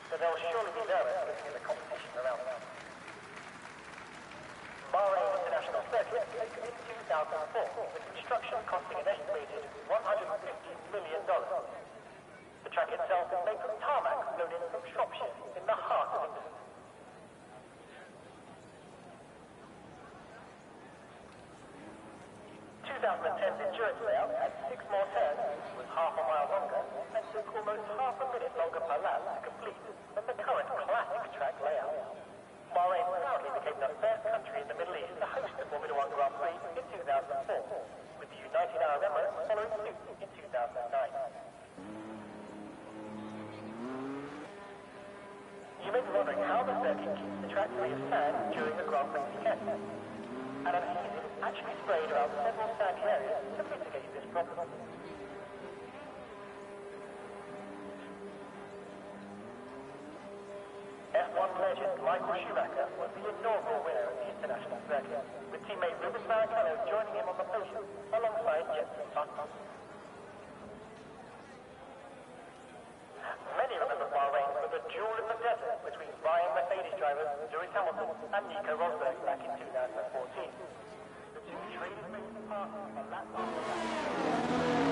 so there will surely be nervous looking at the competition around them. Bahrain International Circuit opened in 2004, with construction costing an estimated $150 million. The track itself is made from tarmac flown in from Shropshire, in the heart of England. 2010's endurance layout had 6 more turns, was half a mile longer, and took almost half a minute longer per lap to complete than the current classic track layout. Bahrain proudly became the first country in the Middle East to host the Formula One Grand Prix in 2004, with the United Arab Emirates following suit in 2009. You may be wondering how the circuit keeps the track free of sand during the Grand Prix weekend. An adhesive is actually sprayed around several sandy areas to mitigate this problem. F1 legend Michael Schumacher was the inaugural winner of the international circuit, with teammate Rubens Barrichello joining him on the podium alongside Jenson Button. Many remember Bahrain for the duel in the desert between Ryan Mercedes drivers Lewis Hamilton and Nico Rosberg back in 2014. The two traded places apart on lap after lap.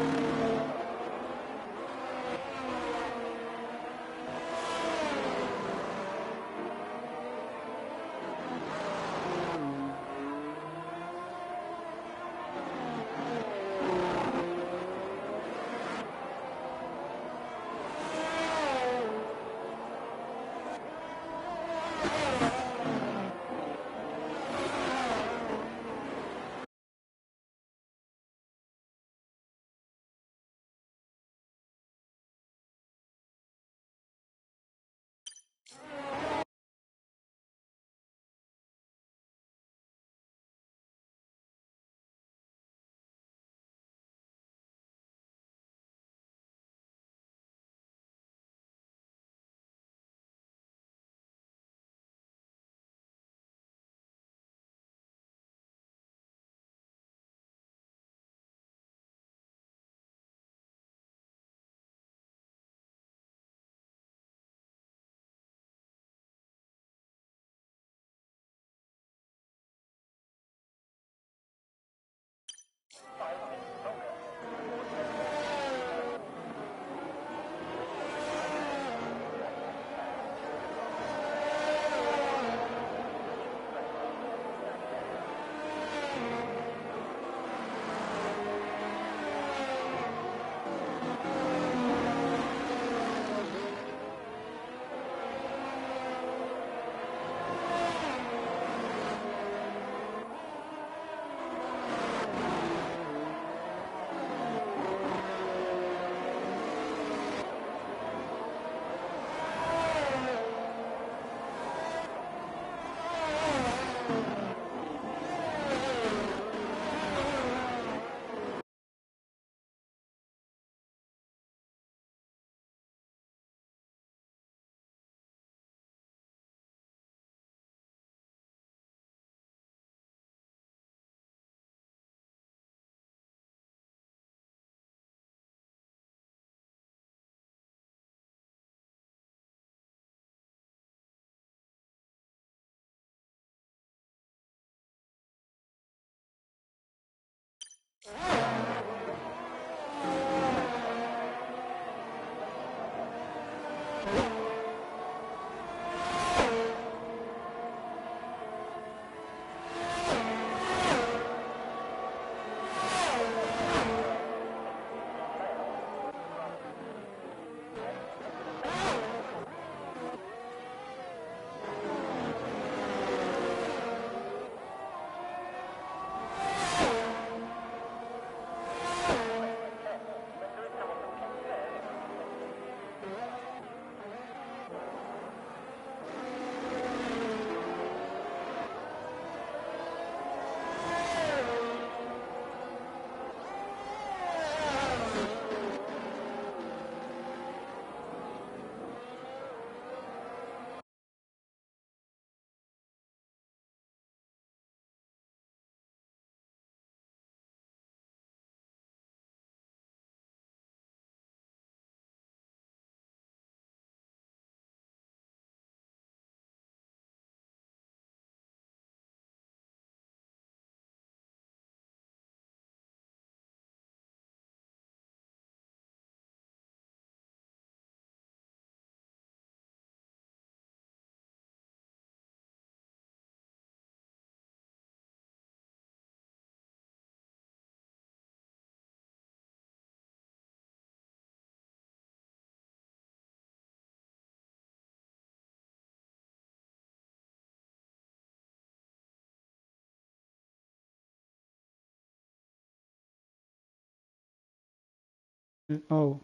Oh,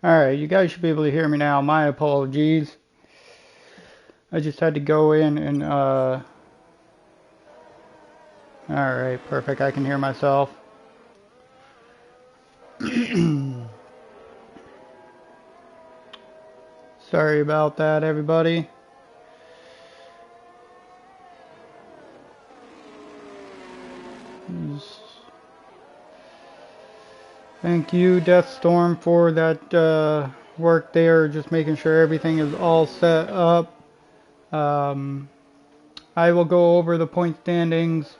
alright, you guys should be able to hear me now. My apologies. I just had to go in and, alright, perfect. I can hear myself. Sorry about that, everybody. Thank you, Deathstorm, for that work there, just making sure everything is all set up. I will go over the point standings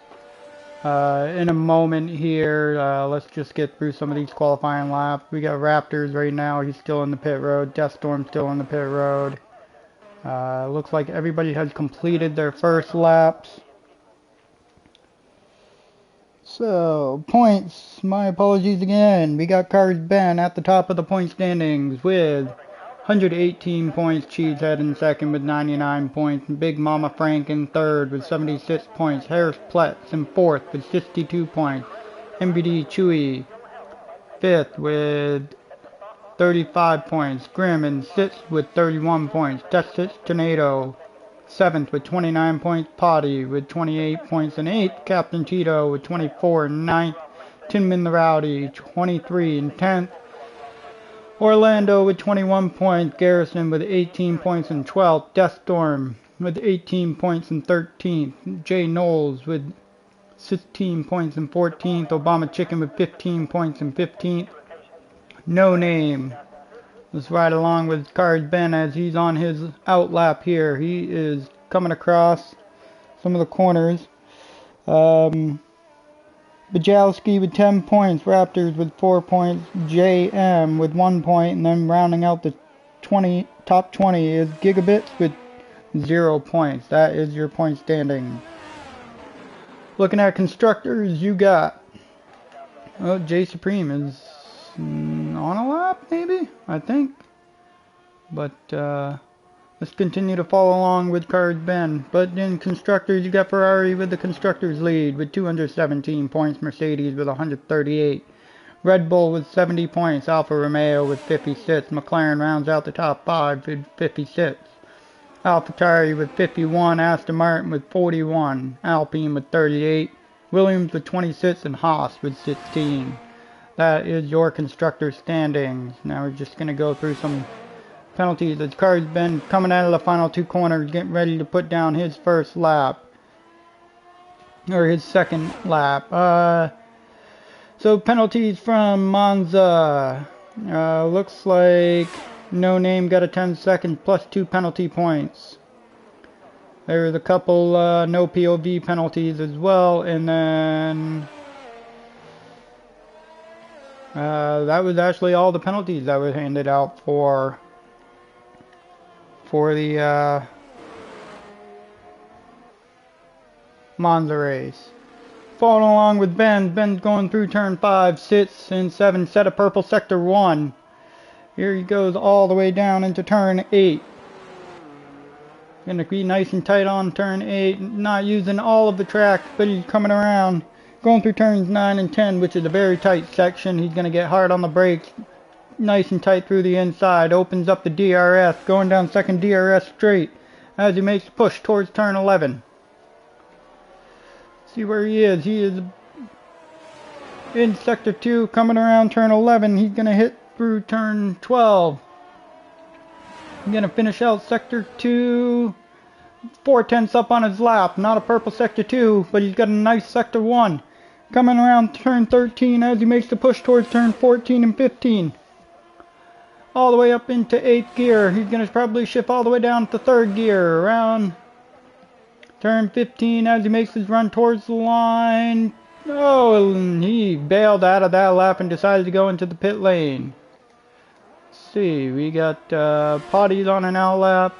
in a moment here. Let's just get through some of these qualifying laps. We got Raptors right now. He's still in the pit road. Deathstorm still in the pit road. Looks like everybody has completed their first laps. So, points. My apologies again. We got Cars Ben at the top of the point standings with 118 points. Cheesehead in second with 99 points. Big Mama Frank in third with 76 points. Harris Pletz in fourth with 62 points. MBD Chewy fifth with 35 points. Grim in sixth with 31 points. Texas Tornado 7th with 29 points. Potty with 28 points and 8th. Captain Tito with 24 and 9th. Tinman the Rowdy 23 and 10th. Orlando with 21 points. Garrison with 18 points and 12th. Deathstorm with 18 points and 13th. Jay Knowles with 16 points and 14th. Obama Chicken with 15 points and 15th. No Name. Let's ride along with Cars Ben as he's on his outlap here. He is coming across some of the corners. Bajalski with 10 points. Raptors with 4 points. JM with 1 point. And then rounding out the top 20 is Gigabits with 0 points. That is your point standing. Looking at constructors, you got... Oh, J Supreme is... on a lap, maybe? I think. But, let's continue to follow along with Cars Ben. But in constructors, you got Ferrari with the constructors lead with 217 points. Mercedes with 138. Red Bull with 70 points. Alfa Romeo with 56. McLaren rounds out the top 5 with 56. AlphaTauri with 51. Aston Martin with 41. Alpine with 38. Williams with 26. And Haas with 16. That is your constructor standings. Now we're just going to go through some penalties. The car's been coming out of the final two corners, getting ready to put down his first lap. Or his second lap. So penalties from Monza. Looks like No Name got a 10-second plus 2 penalty points. There's a couple no POV penalties as well. And then... that was actually all the penalties that were handed out for the Monza race. Following along with Ben. Ben's going through turn 5, sits in 7, set of purple sector 1. Here he goes all the way down into turn 8. Gonna be nice and tight on turn 8, not using all of the track, but he's coming around. Going through turns 9 and 10, which is a very tight section. He's going to get hard on the brakes. Nice and tight through the inside. Opens up the DRS. Going down second DRS straight as he makes a push towards turn 11. See where he is. He is in sector 2, coming around turn 11. He's going to hit through turn 12. He's going to finish out sector 2. 4/10 up on his lap. Not a purple sector 2, but he's got a nice sector 1. Coming around turn 13 as he makes the push towards turn 14 and 15. All the way up into 8th gear. He's going to probably shift all the way down to 3rd gear. Around turn 15 as he makes his run towards the line. Oh, and he bailed out of that lap and decided to go into the pit lane. Let's see, we got Potties on an outlap.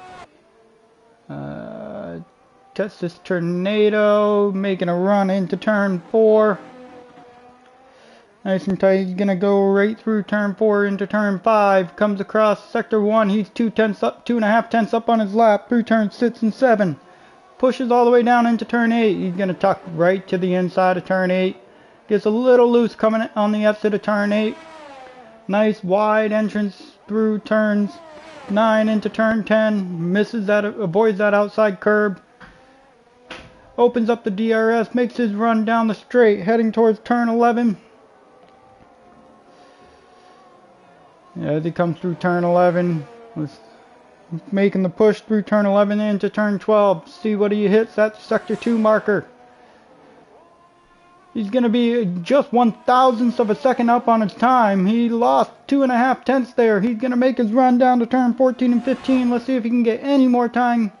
Texas Tornado making a run into turn 4. Nice and tight. He's going to go right through turn 4 into turn 5. Comes across sector 1. He's 2.5 tenths up on his lap through turn 6 and 7. Pushes all the way down into turn 8. He's going to tuck right to the inside of turn 8. Gets a little loose coming on the exit of turn 8. Nice wide entrance through turns 9 into turn 10. Misses that, avoids that outside curb. Opens up the DRS, makes his run down the straight, heading towards turn 11. As he comes through turn 11, making the push through turn 11 into turn 12. See what he hits, that sector 2 marker. He's going to be just 1/1000th of a second up on his time. He lost 2.5 tenths there. He's going to make his run down to turn 14 and 15. Let's see if he can get any more time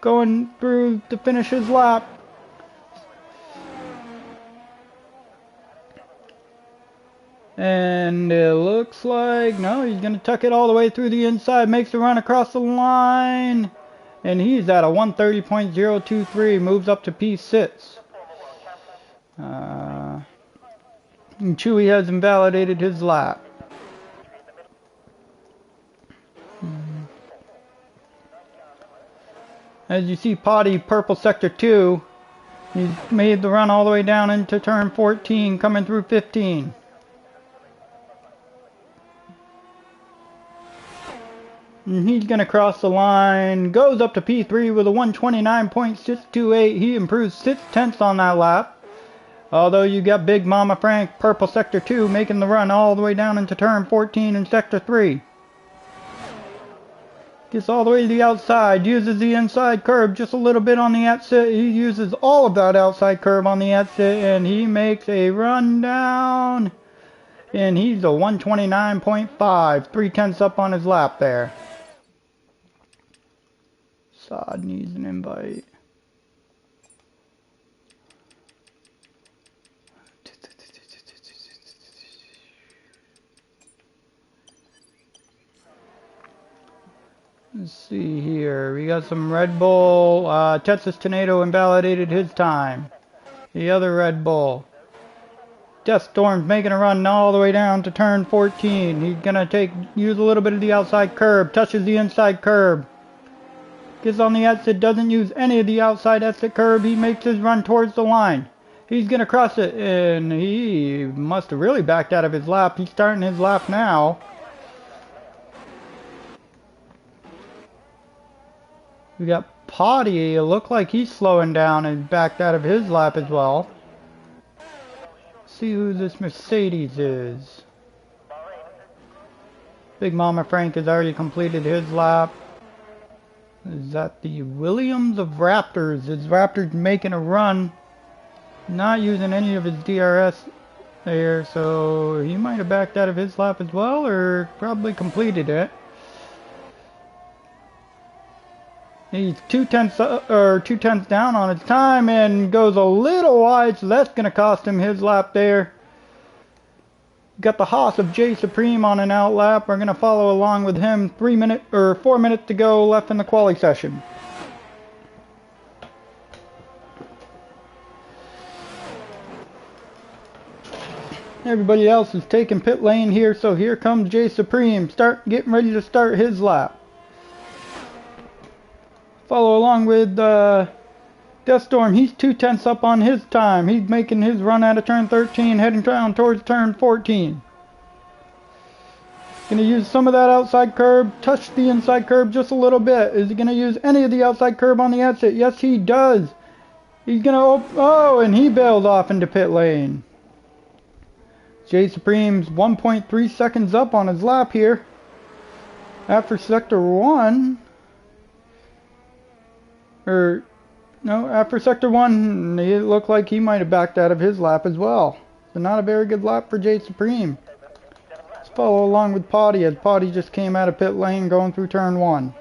going through to finish his lap. And it looks like, no, he's going to tuck it all the way through the inside, makes the run across the line, and he's at a 130.023, moves up to P6. And Chewy has invalidated his lap. As you see, Potty, purple sector 2, he's made the run all the way down into turn 14, coming through 15. And he's going to cross the line, goes up to P3 with a 129.628. He improves 6 tenths on that lap. Although you got Big Mama Frank, purple sector 2, making the run all the way down into turn 14 in sector 3. Gets all the way to the outside, uses the inside curb just a little bit on the exit. He uses all of that outside curb on the exit, and he makes a run down. And he's a 129.5, 3 tenths up on his lap there. Sod needs an invite. Let's see here. We got some Red Bull. Texas Tornado invalidated his time. The other Red Bull. Death Storm's making a run all the way down to turn 14. He's gonna use a little bit of the outside curb. Touches the inside curb. Gets on the exit. Doesn't use any of the outside exit curb. He makes his run towards the line. He's gonna cross it, and he must have really backed out of his lap. He's starting his lap now. We got Potty. It looked like he's slowing down and backed out of his lap as well. See who this Mercedes is. Big Mama Frank has already completed his lap. Is that the Williams of Raptors? Is Raptors making a run? Not using any of his DRS there, so he might have backed out of his lap as well, or probably completed it. He's 2 tenths down on his time and goes a little wide, so that's going to cost him his lap there. Got the Haas of J Supreme on an out lap. We're going to follow along with him. 4 minutes to go left in the quali session. Everybody else is taking pit lane here, so here comes J Supreme. Getting ready to start his lap. Follow along with Deathstorm. He's 2 tenths up on his time. He's making his run out of turn 13, heading down towards turn 14. Going to use some of that outside curb, touch the inside curb just a little bit. Is he going to use any of the outside curb on the exit? Yes, he does. He's going to, and he bailed off into pit lane. J Supreme's 1.3 seconds up on his lap here. After sector 1. After sector 1, it looked like he might have backed out of his lap as well. So not a very good lap for J Supreme. Let's follow along with Potty, as Potty just came out of pit lane going through turn 1.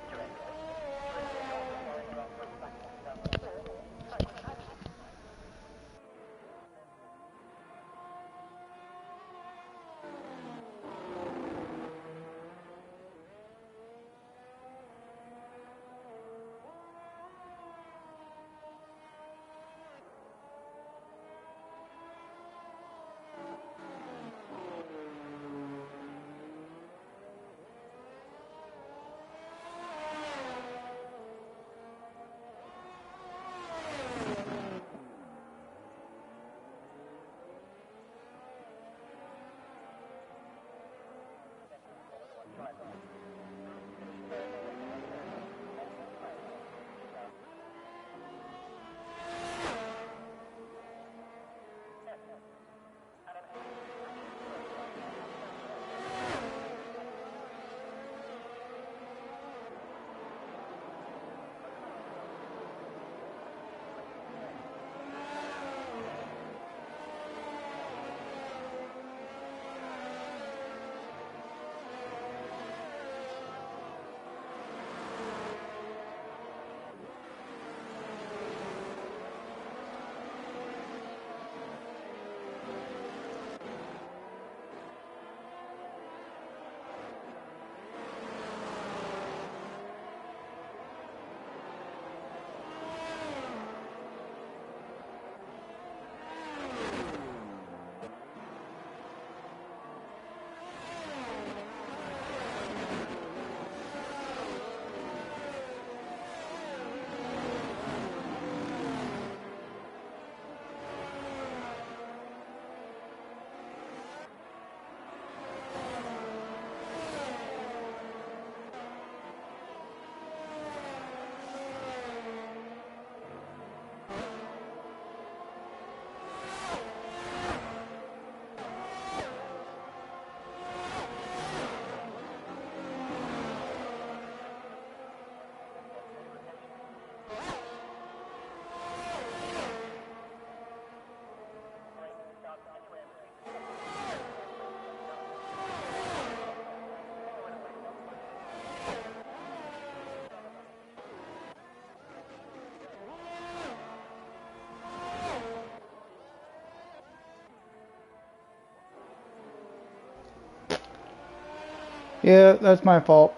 Yeah, that's my fault.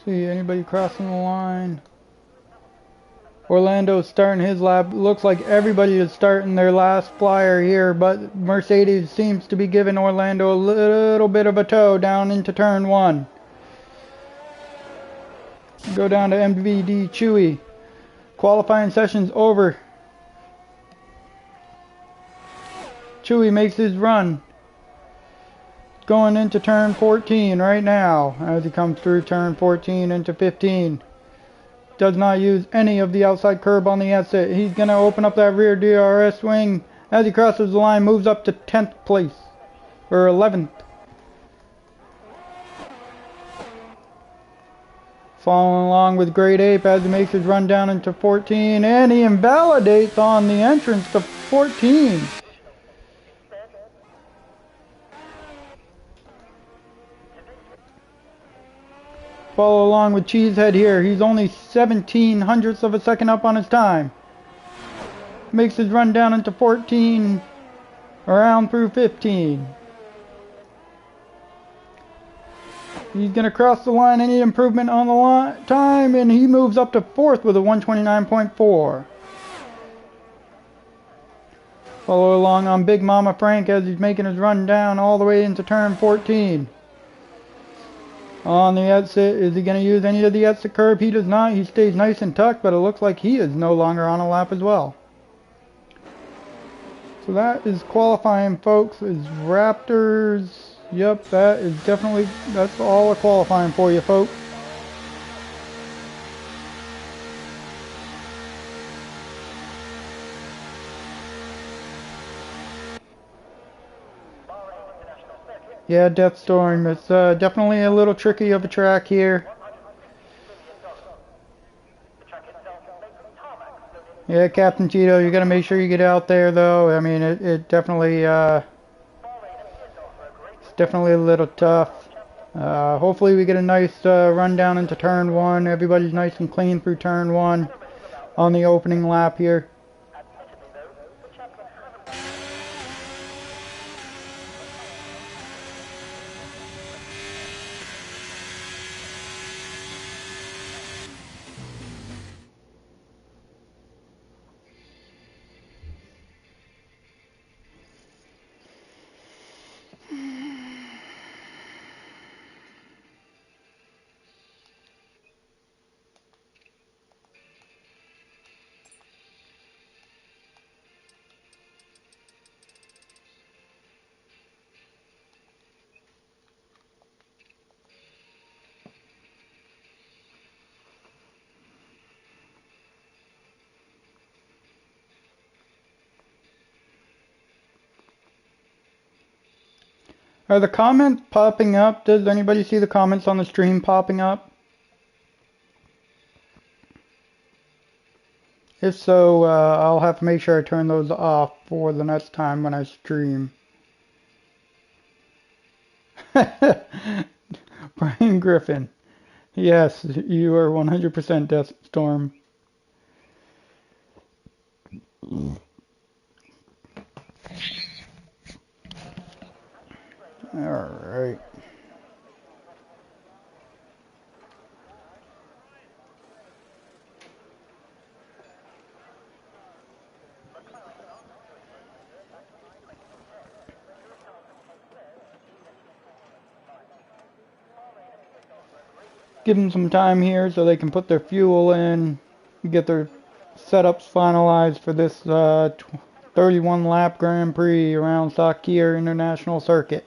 See anybody crossing the line? Orlando's starting his lap. Looks like everybody is starting their last flyer here, but Mercedes seems to be giving Orlando a little bit of a tow down into turn 1. Go down to MVD Chewy. Qualifying session's over. Chewy makes his run. Going into turn 14 right now as he comes through turn 14 into 15. Does not use any of the outside curb on the exit. He's going to open up that rear DRS wing. As he crosses the line, moves up to 10th place. Or 11th. Following along with Great Ape as he makes his run down into 14. And he invalidates on the entrance to 14. Follow along with Cheesehead here. He's only 17 hundredths of a second up on his time. Makes his run down into 14, around through 15. He's going to cross the line. Any improvement on the time, and he moves up to 4th with a 129.4. Follow along on Big Mama Frank as he's making his run down all the way into turn 14. On the exit, is he going to use any of the exit curb? He does not. He stays nice and tucked, but it looks like he is no longer on a lap as well. So that is qualifying, folks. Is Raptors. Yep, that is definitely, that's all the qualifying for you, folks. Yeah, Deathstorm. It's definitely a little tricky of a track here. Yeah, Captain Tito, you got to make sure you get out there, though. I mean, it definitely, it's definitely a little tough. Hopefully we get a nice run down into turn 1. Everybody's nice and clean through turn 1 on the opening lap here. Are the comments popping up? Does anybody see the comments on the stream popping up? If so, I'll have to make sure I turn those off for the next time when I stream. Brian Griffin. Yes, you are 100% Deathstorm. Alright. Give them some time here so they can put their fuel in, get their setups finalized for this 31 lap Grand Prix around Sakhir International Circuit.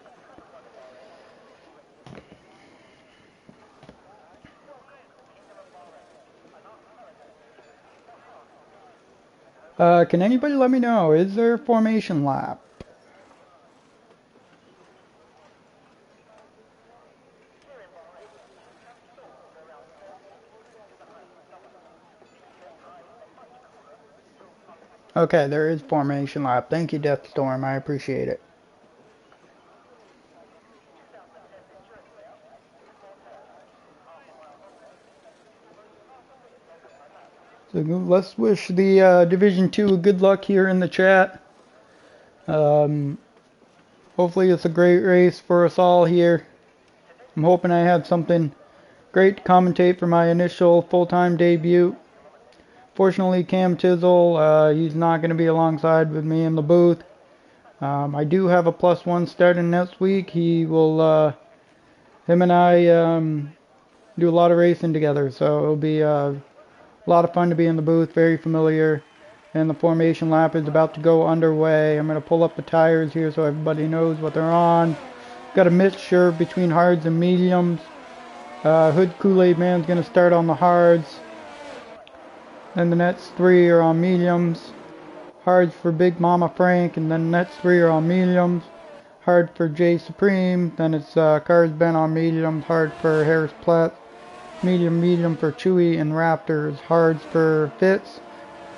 Can anybody let me know, is there a formation lap? Okay, there is formation lap. Thank you, Deathstorm. I appreciate it. So let's wish the Division 2 good luck here in the chat. Um, Hopefully it's a great race for us all here. I'm hoping I have something great to commentate for my initial full-time debut. Fortunately, Cam Tizzle, he's not going to be alongside with me in the booth. I do have a +1 starting next week. He will, him and I do a lot of racing together, so it'll be a lot of fun to be in the booth, very familiar. And the formation lap is about to go underway. I'm going to pull up the tires here so everybody knows what they're on. Got a mixture between hards and mediums. Hood Kool-Aid Man's going to start on the hards. Then the next three are on mediums. Hards for Big Mama Frank, and then the next three are on mediums. Hard for J Supreme, then it's Cars Ben on mediums. Hard for Harris Platt. Medium for Chewy and Raptors. Hards for Fitz,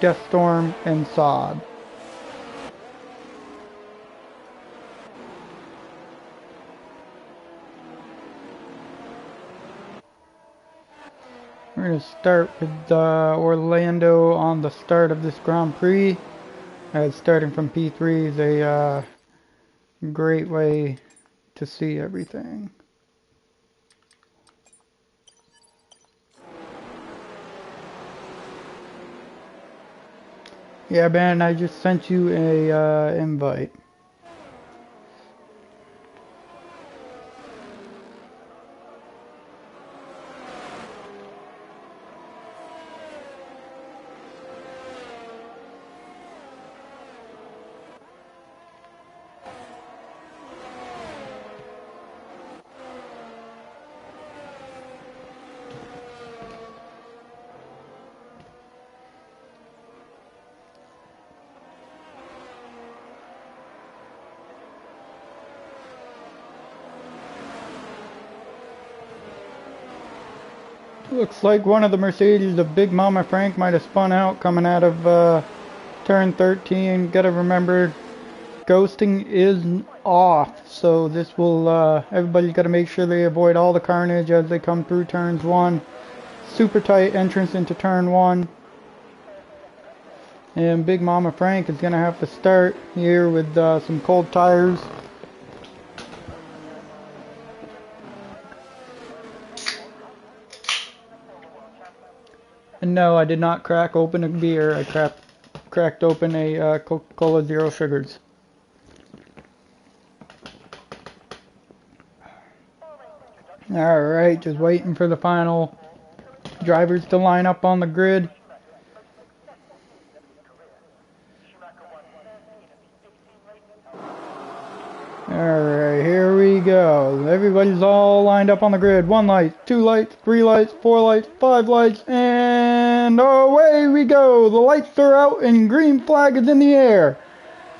Deathstorm, and Sod. We're going to start with Orlando on the start of this Grand Prix. Starting from P3 is a great way to see everything. Yeah, Ben, I just sent you a invite. Looks like one of the Mercedes of Big Mama Frank might have spun out coming out of turn 13. Gotta remember, ghosting is off, so this will, everybody's gotta make sure they avoid all the carnage as they come through turns 1. Super tight entrance into turn 1. And Big Mama Frank is gonna have to start here with some cold tires. And no, I did not crack open a beer. I cracked open a Coca-Cola Zero Sugars. Alright, just waiting for the final drivers to line up on the grid. Alright, here we go. Everybody's all lined up on the grid. 1 light, 2 lights, 3 lights, 4 lights, 5 lights, and away we go. The lights are out and green flag is in the air.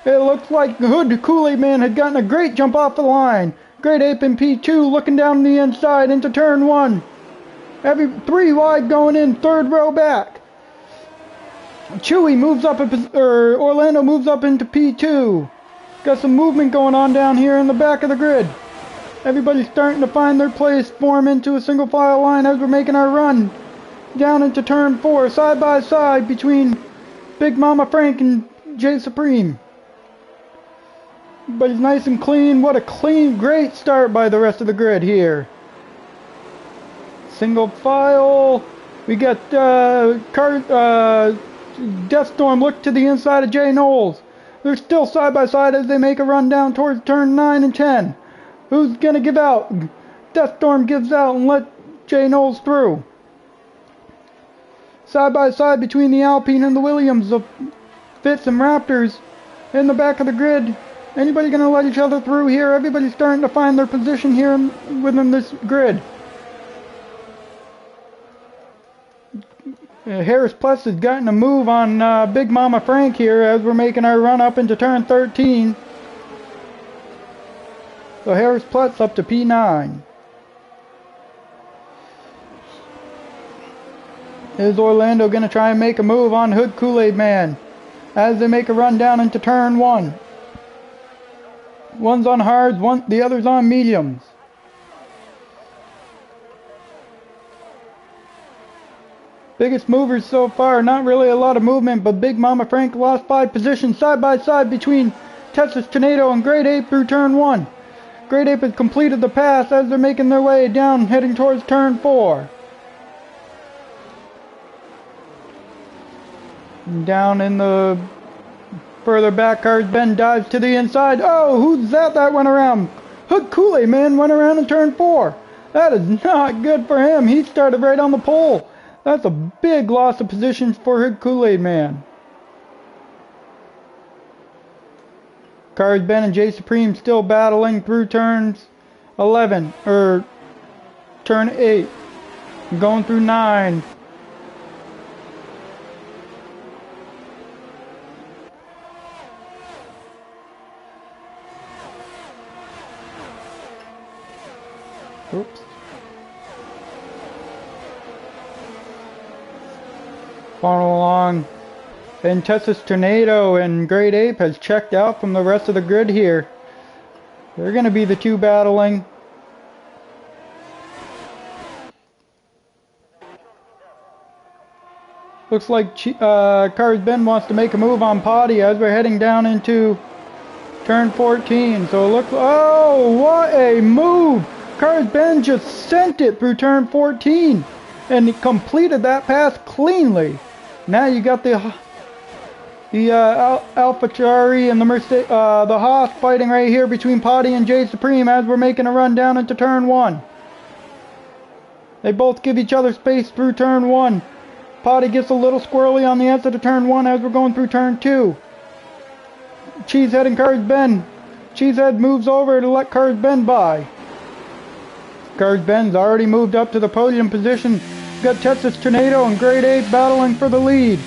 It looks like Hood Kool-Aid Man had gotten a great jump off the line. Great Ape in P2 looking down the inside into turn 1. 3 wide going in, 3rd row back. Chewy moves up, Orlando moves up into P2. Got some movement going on down here in the back of the grid. Everybody's starting to find their place, form into a single file line as we're making our run down into turn 4, side by side between Big Mama Frank and J Supreme. Everybody's nice and clean. What a clean, great start by the rest of the grid here. Single file. We got Deathstorm look to the inside of Jay Knowles. They're still side by side as they make a run down towards turn 9 and 10. Who's gonna give out? Deathstorm gives out and let Jay Knowles through. Side by side between the Alpine and the Williams of Fitz and Raptors in the back of the grid. Anybody gonna let each other through here? Everybody's starting to find their position here within this grid. Harris Plus has gotten a move on Big Mama Frank here as we're making our run up into turn 13. So Harris Plus up to P9. Is Orlando going to try and make a move on Hood Kool-Aid Man as they make a run down into turn 1. One's on hards, the other's on mediums. Biggest movers so far, not really a lot of movement, but Big Mama Frank lost 5 positions side by side between Texas Tornado and Great Ape through turn 1. Great Ape has completed the pass as they're making their way down, heading towards turn 4. Down in the further back, Cars Ben dives to the inside. Oh, who's that went around? Hood Kool-Aid Man went around in turn 4. That is not good for him. He started right on the pole. That's a big loss of position for Hood Kool-Aid Man. Cars Ben and J Supreme still battling through turns 11, or turn 8. Going through 9. Oops. Following along. And Texas Tornado and Great Ape has checked out from the rest of the grid here. They're going to be the two battling. Looks like Cars Ben wants to make a move on Potty as we're heading down into turn 14. So it looks, oh, what a move! Cars Ben just sent it through turn 14 and he completed that pass cleanly. Now you got the AlphaChari and the Haas fighting right here between Potty and J Supreme as we're making a run down into turn 1. They both give each other space through turn 1. Potty gets a little squirrely on the exit of turn 1 as we're going through turn 2. Cheesehead and Cars Ben. Cheesehead moves over to let Cars Ben by. Cars Ben's already moved up to the podium position. We've got Texas Tornado and Great Ape battling for the lead.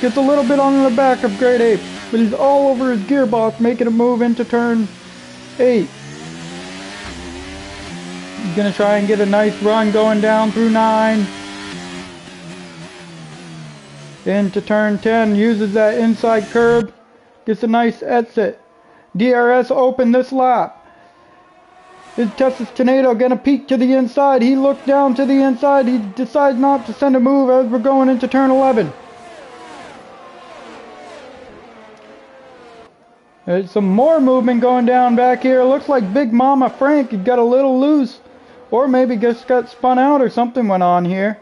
Gets a little bit on the back of Great Ape, but he's all over his gearbox, making a move into turn 8. He's going to try and get a nice run going down through 9. Into turn 10, uses that inside curb, gets a nice exit. DRS open this lap. Is Texas Tornado going to peek to the inside? He looked down to the inside. He decides not to send a move as we're going into turn 11. There's some more movement going down back here. Looks like Big Mama Frank got a little loose. Or maybe just got spun out or something went on here.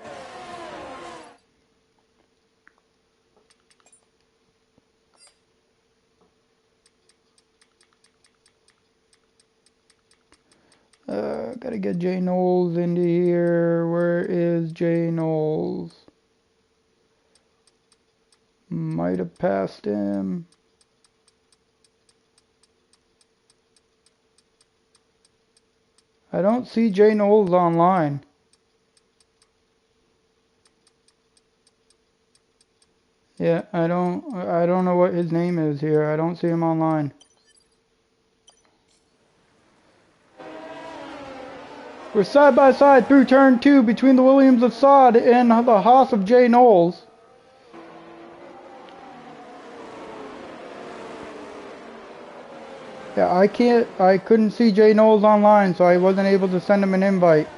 Gotta get Jay Knowles into here. Where is Jay Knowles? Might have passed him. I don't see Jay Knowles online. Yeah, I don't know what his name is here. I don't see him online. We're side by side through turn 2 between the Williams of Sod and the Haas of Jay Knowles. Yeah, I couldn't see Jay Knowles online, so I wasn't able to send him an invite.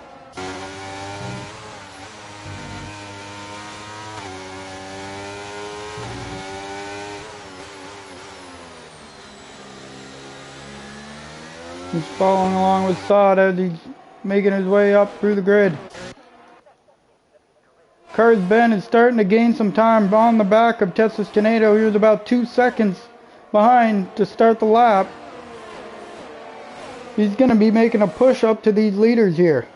He's following along with Sod as he's making his way up through the grid. Cars Ben is starting to gain some time on the back of Texas Tornado. He was about 2 seconds behind to start the lap. He's going to be making a push up to these leaders here.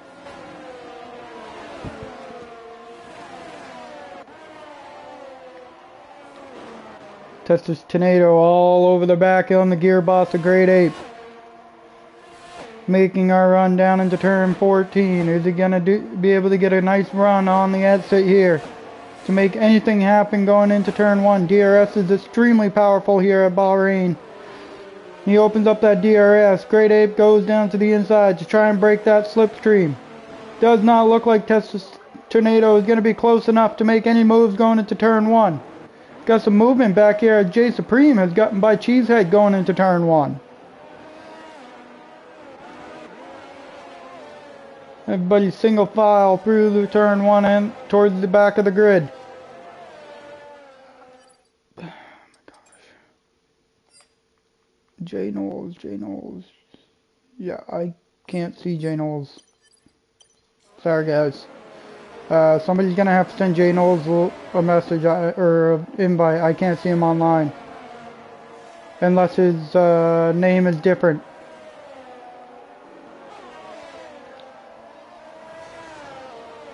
Texas Tornado all over the back on the gearbox of Great Ape. Making our run down into turn 14. Is he going to be able to get a nice run on the exit here to make anything happen going into turn 1? DRS is extremely powerful here at Bahrain. He opens up that DRS. Great Ape goes down to the inside to try and break that slipstream. Does not look like Texas Tornado is going to be close enough to make any moves going into turn 1. Got some movement back here as J Supreme has gotten by Cheesehead going into turn 1. Everybody's single file through the turn 1 and towards the back of the grid. Oh my gosh. J Knowles, J Knowles. Yeah, I can't see J Knowles. Sorry, guys. Somebody's gonna have to send J Knowles a message or an invite. I can't see him online. Unless his name is different.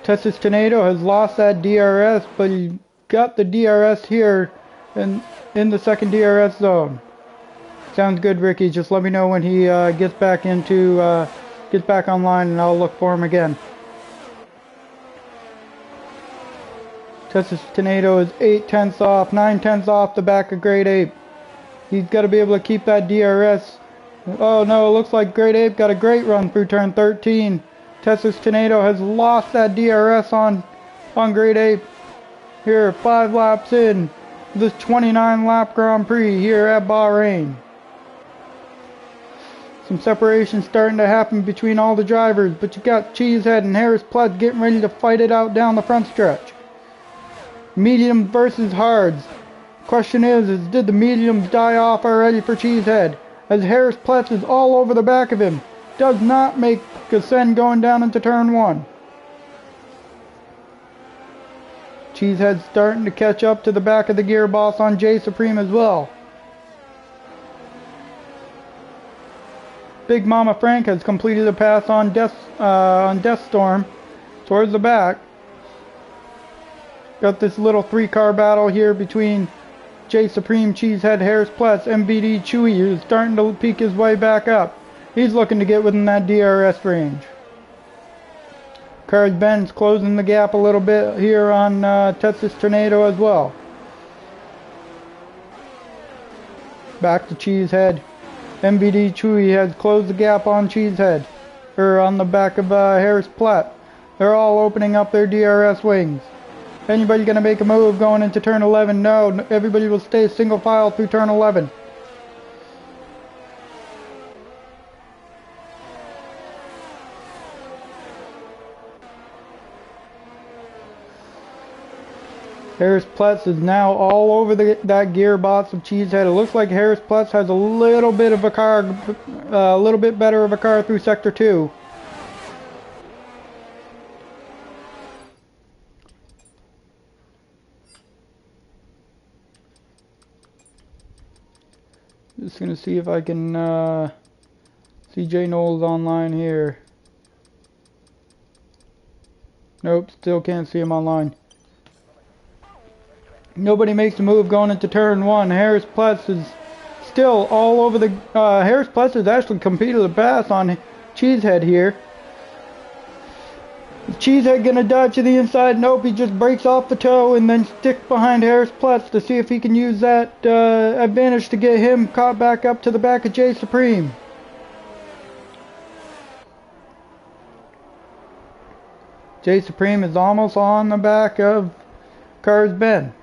Texas Tornado has lost that DRS, but he got the DRS here in the second DRS zone. Sounds good, Ricky. Just let me know when he gets back online, and I'll look for him again. Texas Tornado is 8/10 off, 9/10 off the back of Great Ape. He's got to be able to keep that DRS. Oh no, it looks like Great Ape got a great run through turn 13. Texas Tornado has lost that DRS on Great Ape. Here, 5 laps in this 29 lap Grand Prix here at Bahrain. Some separation starting to happen between all the drivers, but you got Cheesehead and Harris Pletz getting ready to fight it out down the front stretch. Medium versus hards. Question is did the mediums die off already for Cheesehead? As Harris Pletz is all over the back of him. Does not make a send going down into turn 1. Cheesehead starting to catch up to the back of the gearbox on J Supreme as well. Big Mama Frank has completed a pass on Death Storm towards the back. Got this little 3-car battle here between J Supreme, Cheesehead, Harris Pletz, MBD Chewy, who's starting to peek his way back up. He's looking to get within that DRS range. Cars Ben's closing the gap a little bit here on Texas Tornado as well. Back to Cheesehead. MBD Chewy has closed the gap on Cheesehead, or on the back of Harris Pletz. They're all opening up their DRS wings. Anybody gonna make a move going into turn 11? No, everybody will stay single file through turn 11. Harris Pletz is now all over that gearbox of Cheesehead. It looks like Harris Pletz has a little bit of a car, a little bit better of a car through sector 2. Just gonna see if I can see J Knowles online here. Nope, still can't see him online. Nobody makes a move going into turn 1. Harris Pletz is still all over the... Harris Pletz has actually completed a pass on Cheesehead here. Is Cheesehead gonna dodge to the inside? Nope, he just breaks off the toe and then sticks behind Harris Pletz to see if he can use that advantage to get him caught back up to the back of J Supreme. J Supreme is almost on the back of Cars Ben.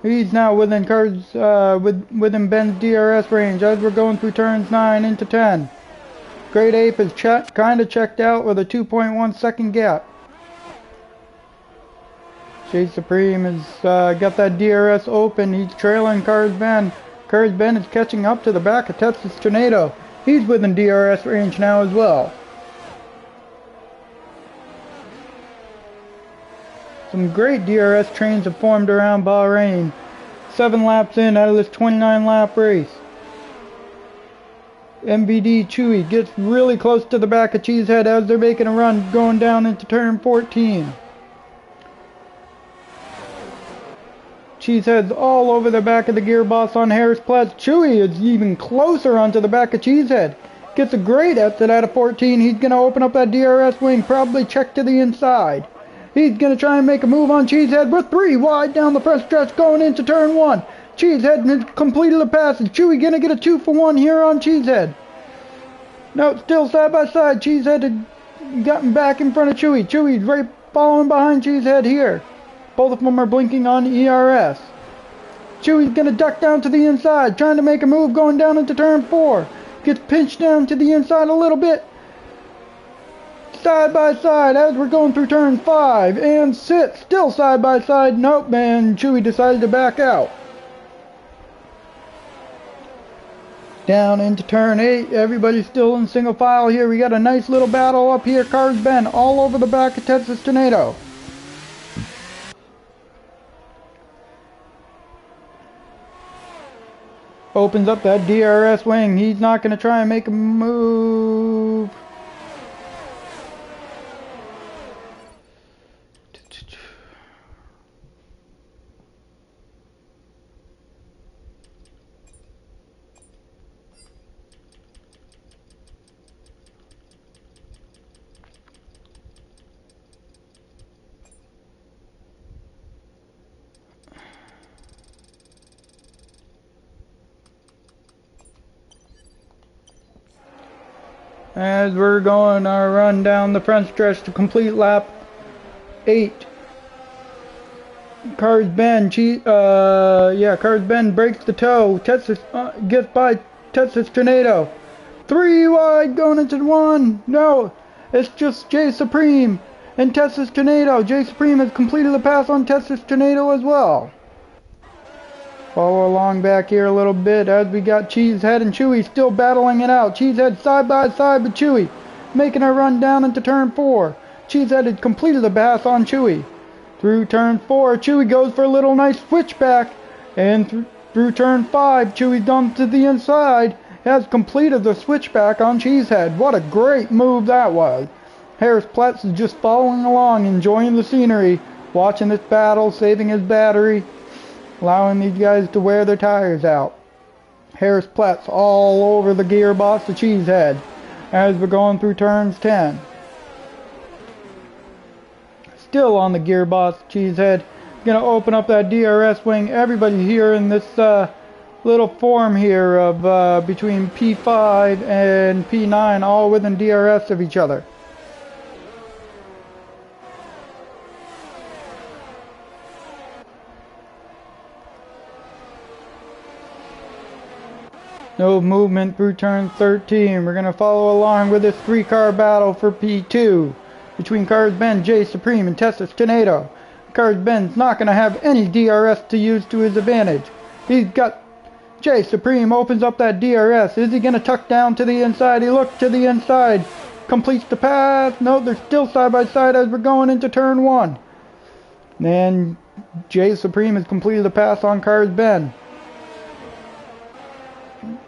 He's now within within Ben's DRS range as we're going through turns 9 into 10. Great Ape is kind of checked out with a 2.1 second gap. J Supreme has got that DRS open. He's trailing Cars Ben. Cars Ben is catching up to the back of Texas Tornado. He's within DRS range now as well. Some great DRS trains have formed around Bahrain. 7 laps in out of this 29 lap race. MBD Chewy gets really close to the back of Cheesehead as they're making a run going down into turn 14. Cheesehead's all over the back of the gearbox on Harris Pletz. Chewy is even closer onto the back of Cheesehead. Gets a great exit out of 14. He's going to open up that DRS wing, probably check to the inside. He's going to try and make a move on Cheesehead. We're 3 wide down the front stretch going into turn 1. Cheesehead has completed the passage. Chewy going to get a 2 for 1 here on Cheesehead. No, still side by side. Cheesehead had gotten back in front of Chewy. Chewy's right following behind Cheesehead here. Both of them are blinking on ERS. Chewy's going to duck down to the inside, trying to make a move going down into turn 4. Gets pinched down to the inside a little bit. Side by side as we're going through turn 5 and 6. Still side by side. Nope, man. Chewy decided to back out. Down into turn 8. Everybody's still in single file here. We got a nice little battle up here. Cars bend all over the back of Texas Tornado. Opens up that DRS wing. He's not going to try and make a move. As we're going our run down the front stretch to complete lap 8. Cars bend. Cars bend breaks the toe. Texas gets by Texas Tornado. 3 wide going into 1. No, it's just J Supreme and Texas Tornado. J Supreme has completed the pass on Texas Tornado as well. Follow along back here a little bit as we got Cheesehead and Chewy still battling it out. Cheesehead side by side with Chewy, making a run down into turn 4. Cheesehead had completed the pass on Chewy. Through turn 4, Chewy goes for a little nice switchback. And through turn 5, Chewy's done to the inside, has completed the switchback on Cheesehead. What a great move that was. Harris Platts is just following along, enjoying the scenery, watching this battle, saving his battery, allowing these guys to wear their tires out. Harris Platts all over the gearbox to Cheesehead as we're going through turns 10. Still on the gearbox, Cheesehead. Gonna open up that DRS wing. Everybody here in this little form here of between P5 and P9, all within DRS of each other. No movement through turn 13. We're going to follow along with this 3-car battle for P2 between Cars Ben, J Supreme, and Texas Tornado. Cars Ben's not going to have any DRS to use to his advantage. He's got J Supreme opens up that DRS. Is he going to tuck down to the inside? He looks to the inside. Completes the pass. No, they're still side by side as we're going into turn 1. And J Supreme has completed the pass on Cars Ben.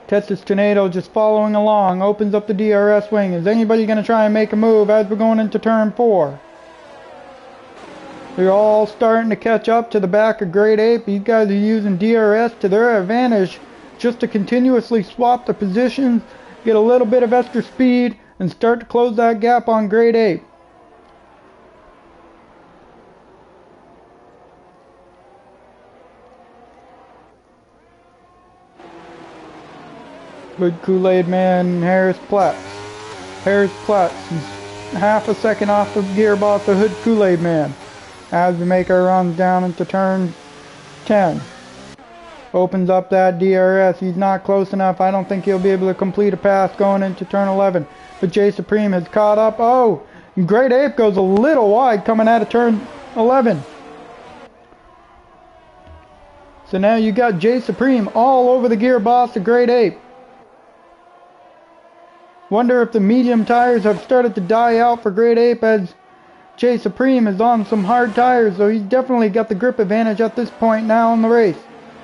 Texas Tornado just following along, opens up the DRS wing. Is anybody going to try and make a move as we're going into turn 4? They're all starting to catch up to the back of Grade 8. These guys are using DRS to their advantage just to continuously swap the positions, get a little bit of extra speed, and start to close that gap on Grade 8. Good Kool-Aid Man, Harris Platts. Harris Platts is half a second off the gearbox of Hood Kool-Aid Man as we make our runs down into turn 10. Opens up that DRS. He's not close enough. I don't think he'll be able to complete a pass going into turn 11. But J Supreme has caught up. Oh, Great Ape goes a little wide coming out of turn 11. So now you got J Supreme all over the gearbox of Great Ape. Wonder if the medium tires have started to die out for Great Ape as J Supreme is on some hard tires, so he's definitely got the grip advantage at this point now in the race.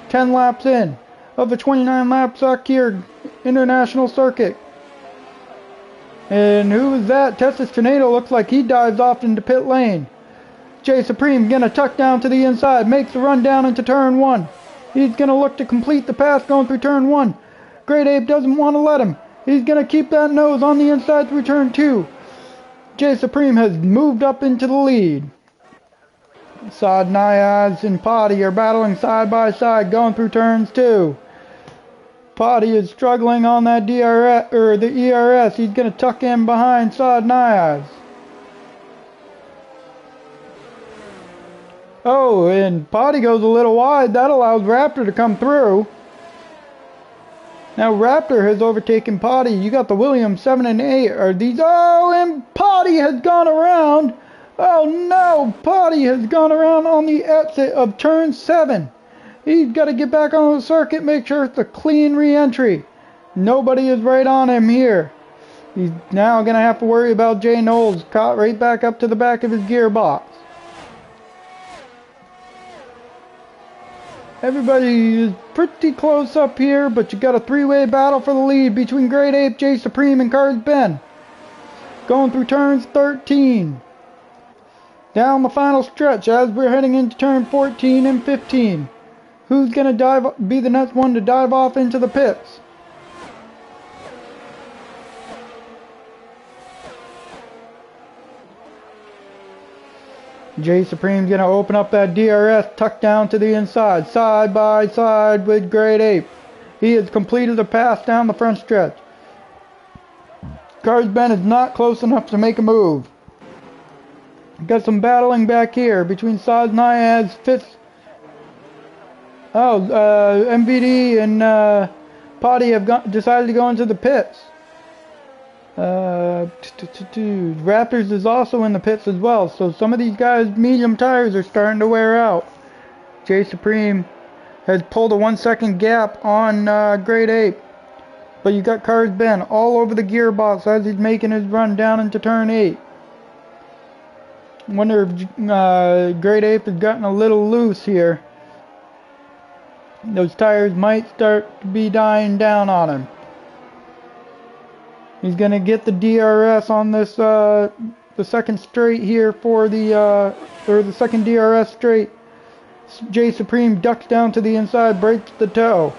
10 laps in of a 29 lap Sakir International Circuit. And who is that? Texas Tornado looks like he dives off into pit lane. J Supreme gonna tuck down to the inside, makes the run down into turn 1. He's gonna look to complete the pass going through turn 1. Great Ape doesn't want to let him. He's going to keep that nose on the inside through turn 2. J Supreme has moved up into the lead. Saad Nayaz and Potty are battling side by side going through turns 2. Potty is struggling on that DRS or the ERS. He's going to tuck in behind Saad Nayaz. Oh, and Potty goes a little wide. That allows Raptor to come through. Now Raptor has overtaken Potty. You got the Williams 7 and 8. Are these? Oh, and Potty has gone around. Oh no, Potty has gone around on the exit of turn 7. He's got to get back on the circuit, make sure it's a clean re-entry. Nobody is right on him here. He's now going to have to worry about Jay Knowles caught right back up to the back of his gearbox. Everybody is pretty close up here, but you got a three-way battle for the lead between Great Ape, Jay Supreme, and Cars Ben. Going through turns 13. Down the final stretch as we're heading into turn 14 and 15. Who's going to be the next one to dive off into the pits? Jay Supreme's going to open up that DRS, tucked down to the inside, side by side with Great Ape. He has completed a pass down the front stretch. Cars Ben is not close enough to make a move. Got some battling back here between Saz Niaz, Fitz. MVD and Potty have decided to go into the pits. Raptors is also in the pits as well, so some of these guys' medium tires are starting to wear out. Jay Supreme has pulled a 1 second gap on Great Ape, but you got Cars Ben all over the gearbox as he's making his run down into turn 8. Wonder if Great Ape has gotten a little loose here. Those tires might start to be dying down on him. He's going to get the DRS on this, the second straight here for the second DRS straight. Jay Supreme ducks down to the inside, breaks the toe.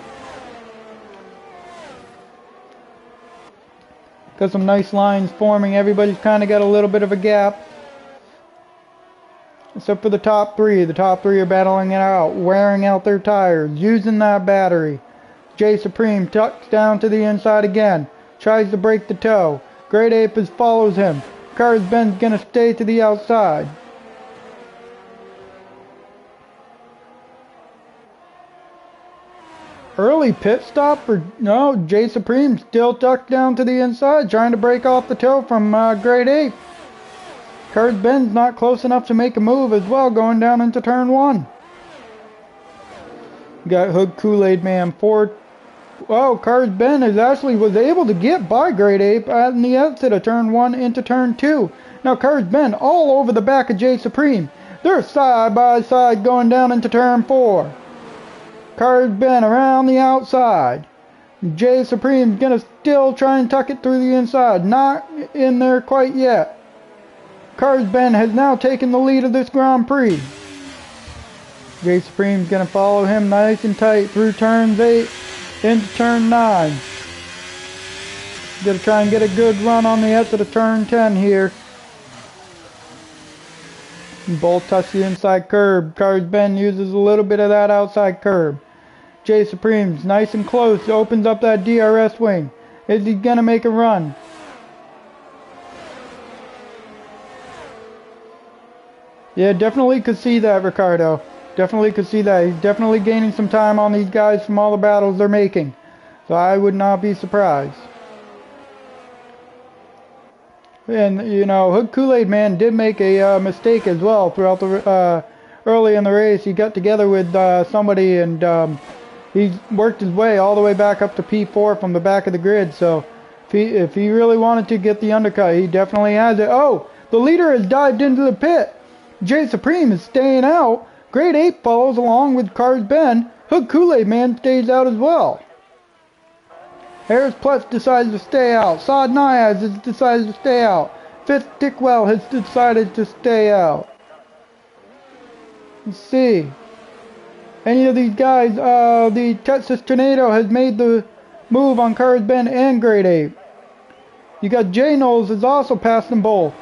Got some nice lines forming. Everybody's kind of got a little bit of a gap. Except for the top three. The top three are battling it out, wearing out their tires, using that battery. Jay Supreme tucks down to the inside again. Tries to break the toe. Great Ape follows him. Cars Ben's gonna stay to the outside. Early pit stop for no, Jay Supreme still tucked down to the inside, trying to break off the toe from Great Ape. Cars Ben's not close enough to make a move as well, going down into turn 1. Got Hood Kool-Aid Man 4. Oh, Cars Ben was able to get by Great Ape at the exit of turn 1 into turn 2. Now Cars Ben all over the back of Jay Supreme. They're side by side going down into turn 4. Cars Ben around the outside. Jay Supreme's gonna still try and tuck it through the inside. Not in there quite yet. Cars Ben has now taken the lead of this Grand Prix. Jay Supreme's gonna follow him nice and tight through turns 8 into turn 9. Gonna try and get a good run on the exit of turn 10 here. Both touch the inside curb. Cars Ben uses a little bit of that outside curb. Jay Supreme's nice and close. Opens up that DRS wing. Is he gonna make a run? Yeah, definitely could see that, Ricardo. Definitely could see that. He's definitely gaining some time on these guys from all the battles they're making. So I would not be surprised. And, you know, Hood Kool-Aid Man did make a mistake as well throughout the early in the race. He got together with somebody and he worked his way all the way back up to P4 from the back of the grid. So if he really wanted to get the undercut, he definitely has it. Oh, the leader has dived into the pit. Jay Supreme is staying out. Great Ape follows along with Cars Ben. Hood Kool-Aid Man stays out as well. Harris Plutz decides to stay out. Saad Niaz has decided to stay out. Fitz Dickwell has decided to stay out. Let's see. Any of these guys, the Texas Tornado has made the move on Cars Ben and Great Ape. You got Jay Knowles has also passed them both.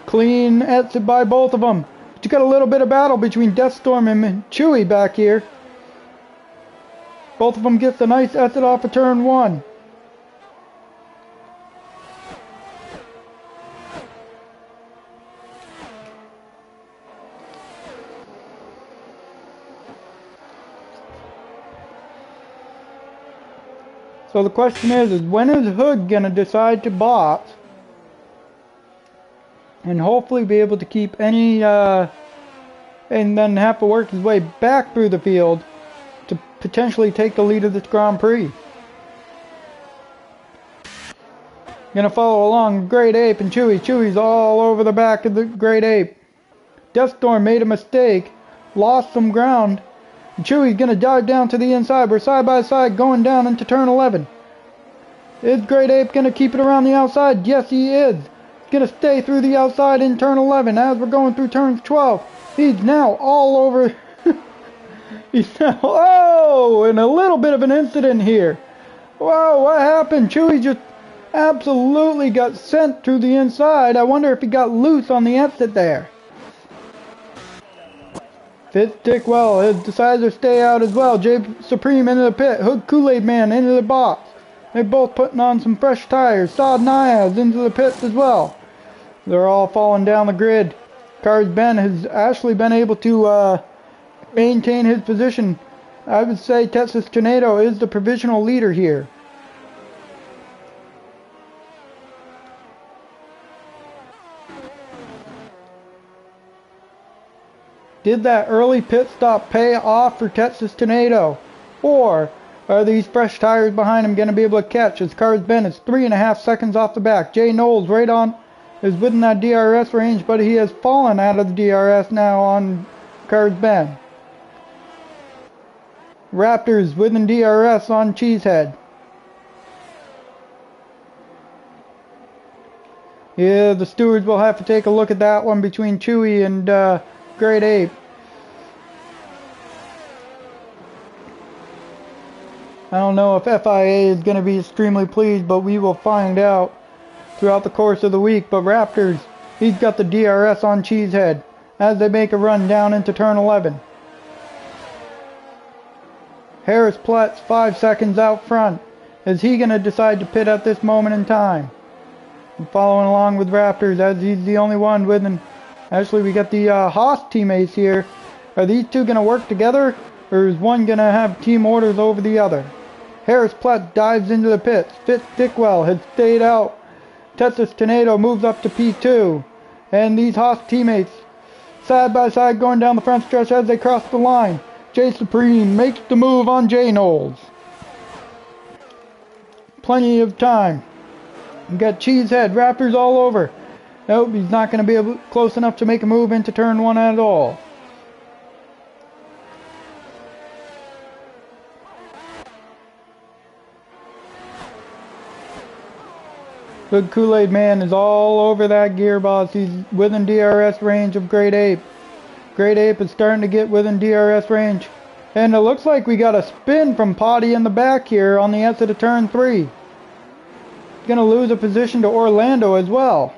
Clean exit by both of them. But you got a little bit of battle between Deathstorm and Chewy back here. Both of them get the nice exit off of turn 1. So the question is when is Hood gonna decide to box and hopefully be able to keep any and then have to work his way back through the field to potentially take the lead of this Grand Prix. Gonna follow along Great Ape and Chewy. Chewy's all over the back of the Great Ape. Deathstorm made a mistake, lost some ground. Chewy's gonna dive down to the inside. We're side by side going down into turn 11. Is Great Ape gonna keep it around the outside? Yes, he is. He's gonna stay through the outside in turn 11 as we're going through turn 12. He's now all over. He's now, oh, and a little bit of an incident here. Whoa, what happened? Chewy just absolutely got sent through the inside. I wonder if he got loose on the exit there. Fitz-Dickwell has decided to stay out as well. Jay Supreme into the pit. Hood Kool-Aid Man into the box. They're both putting on some fresh tires. Saad Niaz into the pits as well. They're all falling down the grid. Cars Ben has actually been able to maintain his position. I would say Texas Tornado is the provisional leader here. Did that early pit stop pay off for Texas Tornado? Or are these fresh tires behind him going to be able to catch? As Cars Ben is 3.5 seconds off the back. Jay Knowles right on is within that DRS range, but he has fallen out of the DRS now on Cars Ben. Raptors within DRS on Cheesehead. Yeah, the stewards will have to take a look at that one between Chewy and Great Ape. I don't know if FIA is going to be extremely pleased, but we will find out throughout the course of the week. But Raptors, he's got the DRS on Cheesehead as they make a run down into turn 11. Harris Platts 5 seconds out front. Is he going to decide to pit at this moment in time? I'm following along with Raptors as he's the only one with him. Actually, we got the Haas teammates here. Are these two going to work together, or is one going to have team orders over the other? Harris Platt dives into the pits. Fitz-Dickwell has stayed out. Texas Tornado moves up to P2. And these Haas teammates, side by side going down the front stretch as they cross the line. Jay Supreme makes the move on Jay Knowles. Plenty of time. We got Cheesehead, Raptors all over. Nope, he's not going to be able, close enough to make a move into turn 1 at all. Good Kool-Aid Man is all over that gearbox. He's within DRS range of Great Ape. Great Ape is starting to get within DRS range. And it looks like we got a spin from Potty in the back here on the exit of turn 3. He's going to lose a position to Orlando as well.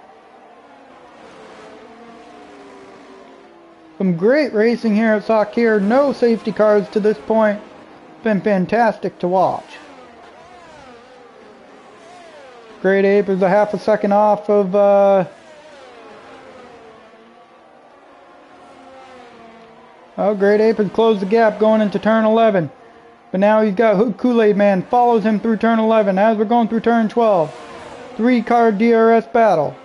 Some great racing here at Sakhir. No safety cars to this point. It's been fantastic to watch. Great Ape is a half a second off of Great Ape has closed the gap going into turn 11. But now he's got Hood Kool-Aid Man follows him through turn 11 as we're going through turn 12. 3-car DRS battle.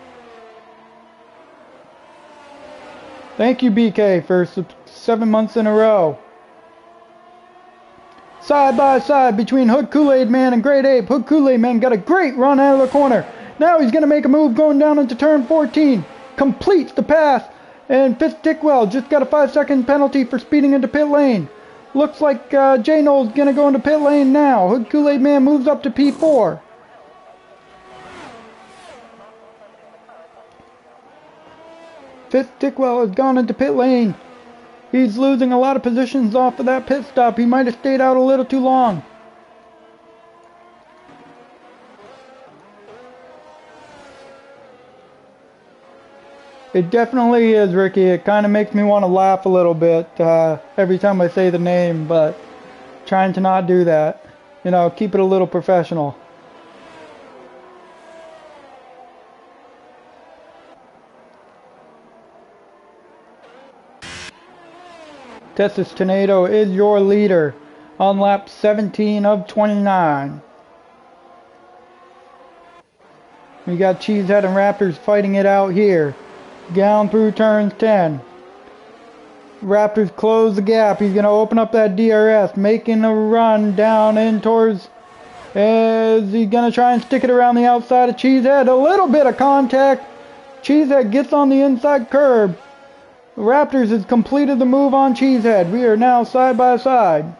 Thank you, BK, for 7 months in a row. Side by side between Hood Kool-Aid Man and Great Ape. Hood Kool-Aid Man got a great run out of the corner. Now he's going to make a move going down into turn 14. Completes the pass. And Fitz-Dickwell just got a 5-second penalty for speeding into pit lane. Looks like Jay Knowles going to go into pit lane now. Hood Kool-Aid Man moves up to P4. Fitz-Dickwell has gone into pit lane. He's losing a lot of positions off of that pit stop. He might have stayed out a little too long. It definitely is, Ricky. It kind of makes me want to laugh a little bit every time I say the name, but trying to not do that. You know, keep it a little professional. Texas Tornado is your leader on lap 17 of 29. We got Cheesehead and Raptors fighting it out here. Down through turns 10. Raptors close the gap. He's going to open up that DRS, making a run down in towards... Is he going to try and stick it around the outside of Cheesehead? A little bit of contact. Cheesehead gets on the inside curb. Raptors has completed the move on Cheesehead. We are now side by side.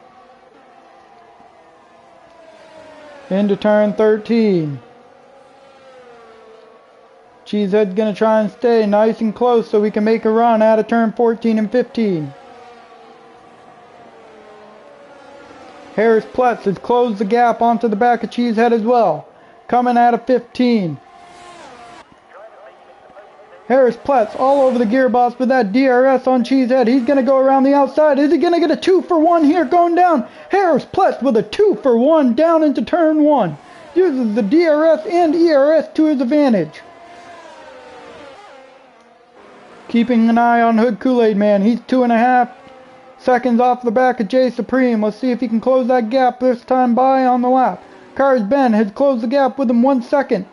Into turn 13. Cheesehead's going to try and stay nice and close so we can make a run out of turn 14 and 15. Harris Pletz has closed the gap onto the back of Cheesehead as well. Coming out of 15. Harris Pletz all over the gearbox with that DRS on Cheesehead. He's going to go around the outside. Is he going to get a 2-for-1 here going down? Harris Pletz with a 2-for-1 down into turn 1. Uses the DRS and ERS to his advantage. Keeping an eye on Hood Kool-Aid Man. He's 2.5 seconds off the back of Jay Supreme. Let's see if he can close that gap this time by on the lap. Cars Ben has closed the gap with him 1 second.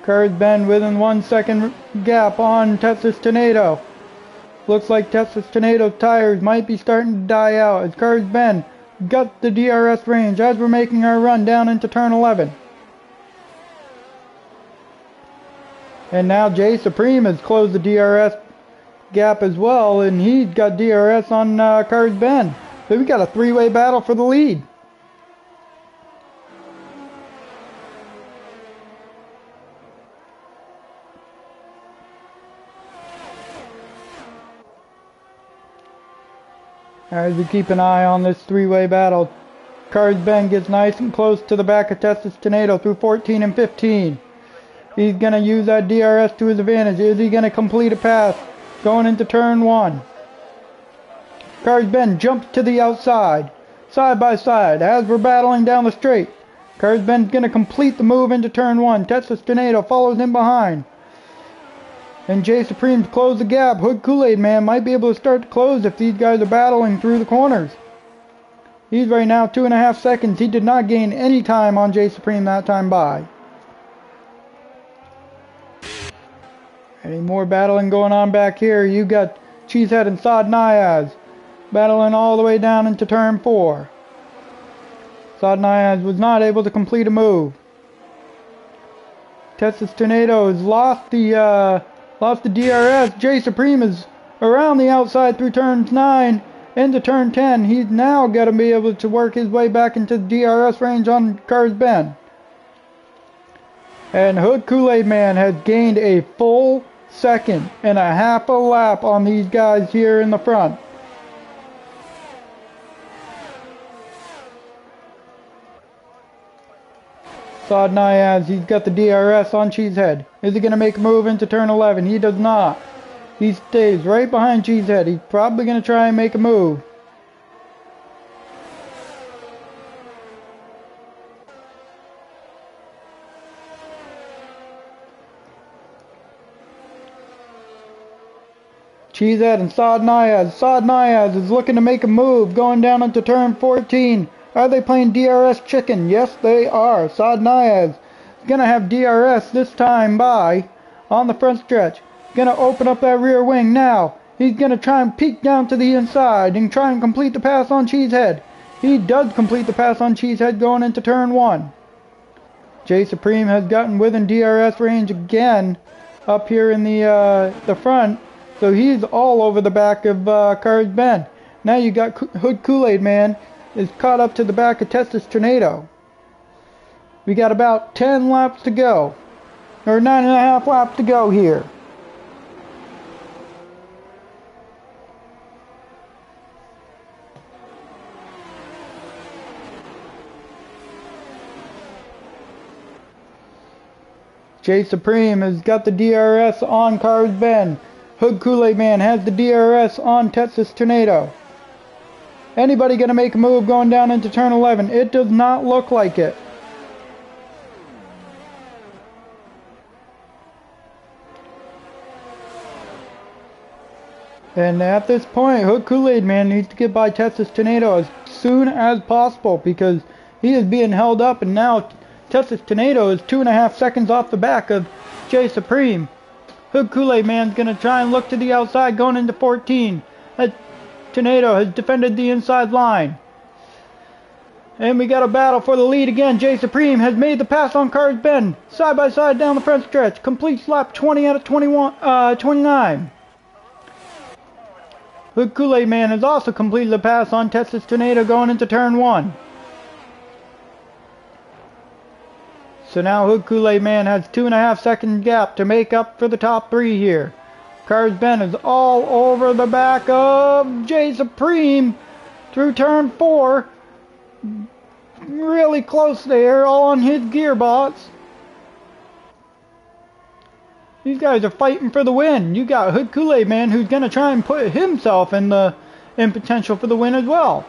Cars Ben within 1 second gap on Texas Tornado. Looks like Texas Tornado's tires might be starting to die out as Cars Ben got the DRS range as we're making our run down into turn 11. And now Jay Supreme has closed the DRS gap as well, and he's got DRS on Cars Ben. So we got a three-way battle for the lead. As we keep an eye on this three-way battle, Cars Ben gets nice and close to the back of Texas Tornado through 14 and 15. He's going to use that DRS to his advantage. Is he going to complete a pass going into turn 1? Cars Ben jumps to the outside, side by side, as we're battling down the straight. Cars Ben's going to complete the move into turn 1. Texas Tornado follows him behind. And Jay Supreme's closed the gap. Hood Kool-Aid Man might be able to start to close if these guys are battling through the corners. He's right now 2.5 seconds. He did not gain any time on Jay Supreme that time by. Any more battling going on back here? You got Cheesehead and Saad Niaz battling all the way down into turn 4. Saad Niaz was not able to complete a move. Texas Tornado has lost the DRS. Jay Supreme is around the outside through turns 9 into turn 10. He's now got to be able to work his way back into the DRS range on Cars Ben. And Hood Kool-Aid Man has gained a full second and a half a lap on these guys here in the front. Saad Niaz, he's got the DRS on Cheesehead. Is he going to make a move into turn 11? He does not. He stays right behind Cheesehead. He's probably going to try and make a move. Cheesehead and Saad Niaz. Saad Niaz is looking to make a move going down into turn 14. Are they playing DRS chicken? Yes, they are. Saad Niaz is going to have DRS this time by on the front stretch. Going to open up that rear wing now. He's going to try and peek down to the inside and try and complete the pass on Cheesehead. He does complete the pass on Cheesehead going into turn 1. Jay Supreme has gotten within DRS range again up here in the front. So he's all over the back of Cars Ben. Now you got Hood Kool-Aid Man is caught up to the back of Texas Tornado. We got about 10 laps to go. Or 9.5 laps to go here. Jay Supreme has got the DRS on Cars Ben. Hood Kool-Aid Man has the DRS on Texas Tornado. Anybody going to make a move going down into turn 11? It does not look like it. And at this point, Hood Kool-Aid Man needs to get by Texas Tornado as soon as possible because he is being held up, and now Texas Tornado is 2.5 seconds off the back of J Supreme. Hood Kool-Aid Man's going to try and look to the outside going into 14. Tornado has defended the inside line. And we got a battle for the lead again. J Supreme has made the pass on Cars Bend. Side by side down the front stretch. Completes lap 20 out of 29. Hood Kool-Aid Man has also completed the pass on Texas Tornado going into turn 1. So now Hood Kool-Aid Man has 2.5 second gap to make up for the top 3 here. Cars Bend is all over the back of J Supreme through turn 4. Really close there, all on his gearbox. These guys are fighting for the win. You got Hood Kool-Aid Man who's going to try and put himself in potential for the win as well.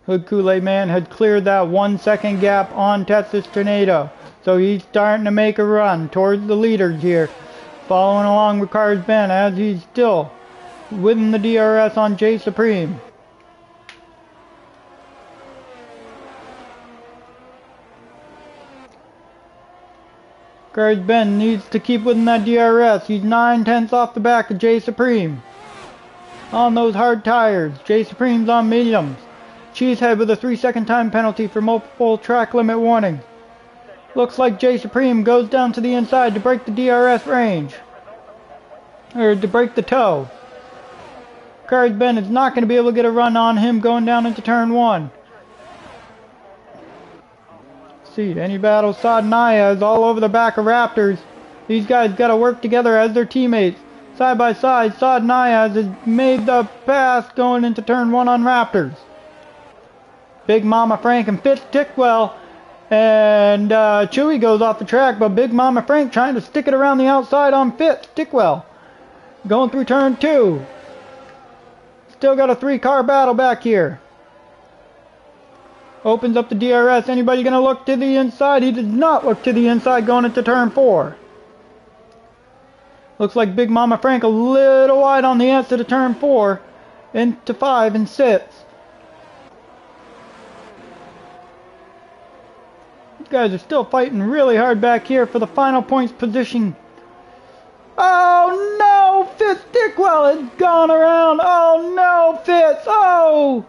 Hood Kool-Aid Man had cleared that 1 second gap on Texas Tornado. So he's starting to make a run towards the leaders here. Following along with Cars Bend as he's still winning the DRS on J Supreme. Cars Bend needs to keep winning that DRS. He's 9/10 off the back of J Supreme. On those hard tires. J Supreme's on mediums. Cheesehead with a 3-second time penalty for multiple track limit warning. Looks like J Supreme goes down to the inside to break the DRS range. Or to break the toe. Cars Bend is not going to be able to get a run on him going down into turn 1. See, any battle, Sod and Aya is all over the back of Raptors. These guys got to work together as their teammates. Side by side, Sod and Aya has made the pass going into turn 1 on Raptors. Big Mama Frank and Fitz Tickwell and Chewy goes off the track, but Big Mama Frank trying to stick it around the outside on Fitz Tickwell. Going through turn 2. Still got a 3-car battle back here. Opens up the DRS. Anybody going to look to the inside? He does not look to the inside going into turn 4. Looks like Big Mama Frank a little wide on the exit of turn 4 into 5 and 6. Guys are still fighting really hard back here for the final points position. Oh no, Fitz Tickwell has gone around. Oh no, Fitz. Oh,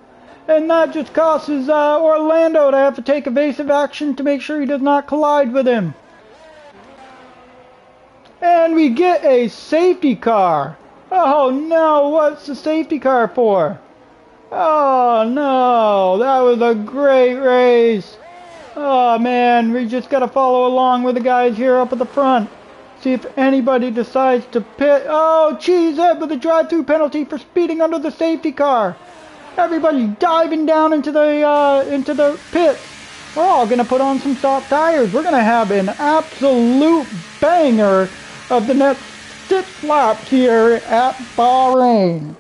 and that just causes Orlando to have to take evasive action to make sure he does not collide with him. And we get a safety car. Oh no, what's the safety car for? Oh no, that was a great race. Oh man, we just gotta follow along with the guys here up at the front. See if anybody decides to pit. Oh, Cheesehead with a drive-through penalty for speeding under the safety car. Everybody's diving down into the pit. We're all gonna put on some soft tires. We're gonna have an absolute banger of the next 6 laps here at Bahrain.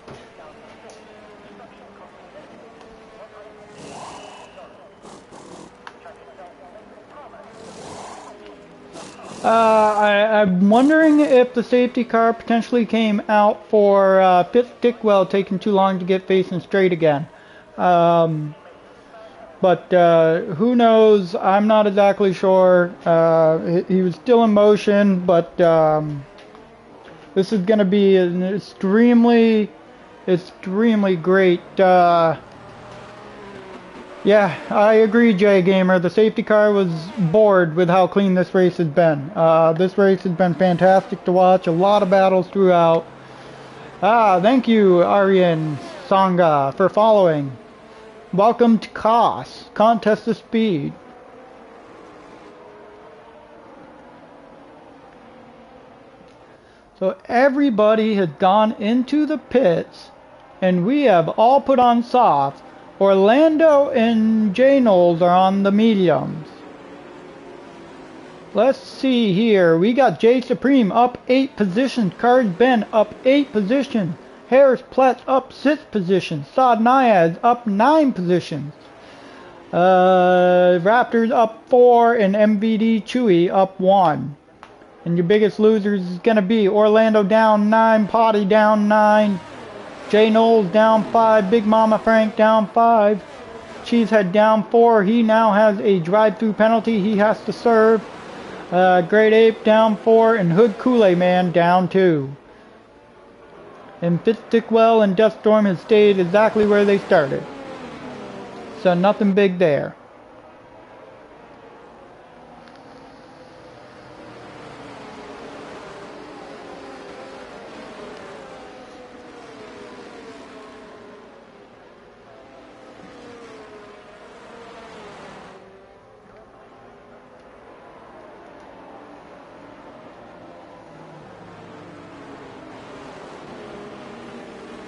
I'm wondering if the safety car potentially came out for Fitz Tickwell taking too long to get facing straight again. But who knows? I'm not exactly sure. He was still in motion, but this is going to be an extremely great. Yeah, I agree, Jay Gamer. The safety car was bored with how clean this race has been. This race has been fantastic to watch. A lot of battles throughout. Thank you, Aryan Sangha, for following. Welcome to COS, Contest of Speed. So everybody has gone into the pits, and we have all put on softs. Orlando and J Knowles are on the mediums. Let's see here. We got J Supreme up 8 positions. Cars Bend up 8 positions. Harris Pletz up 6 positions. Sod Nayaz up 9 positions. Raptors up 4 and MVD Chewy up 1. And your biggest losers is going to be Orlando down 9, Potty down 9, Jay Knowles down 5, Big Mama Frank down 5, Cheesehead down 4. He now has a drive-through penalty he has to serve. Great Ape down 4 and Hood Kool-Aid Man down 2. And Fitzstickwell and Deathstorm has stayed exactly where they started. So nothing big there.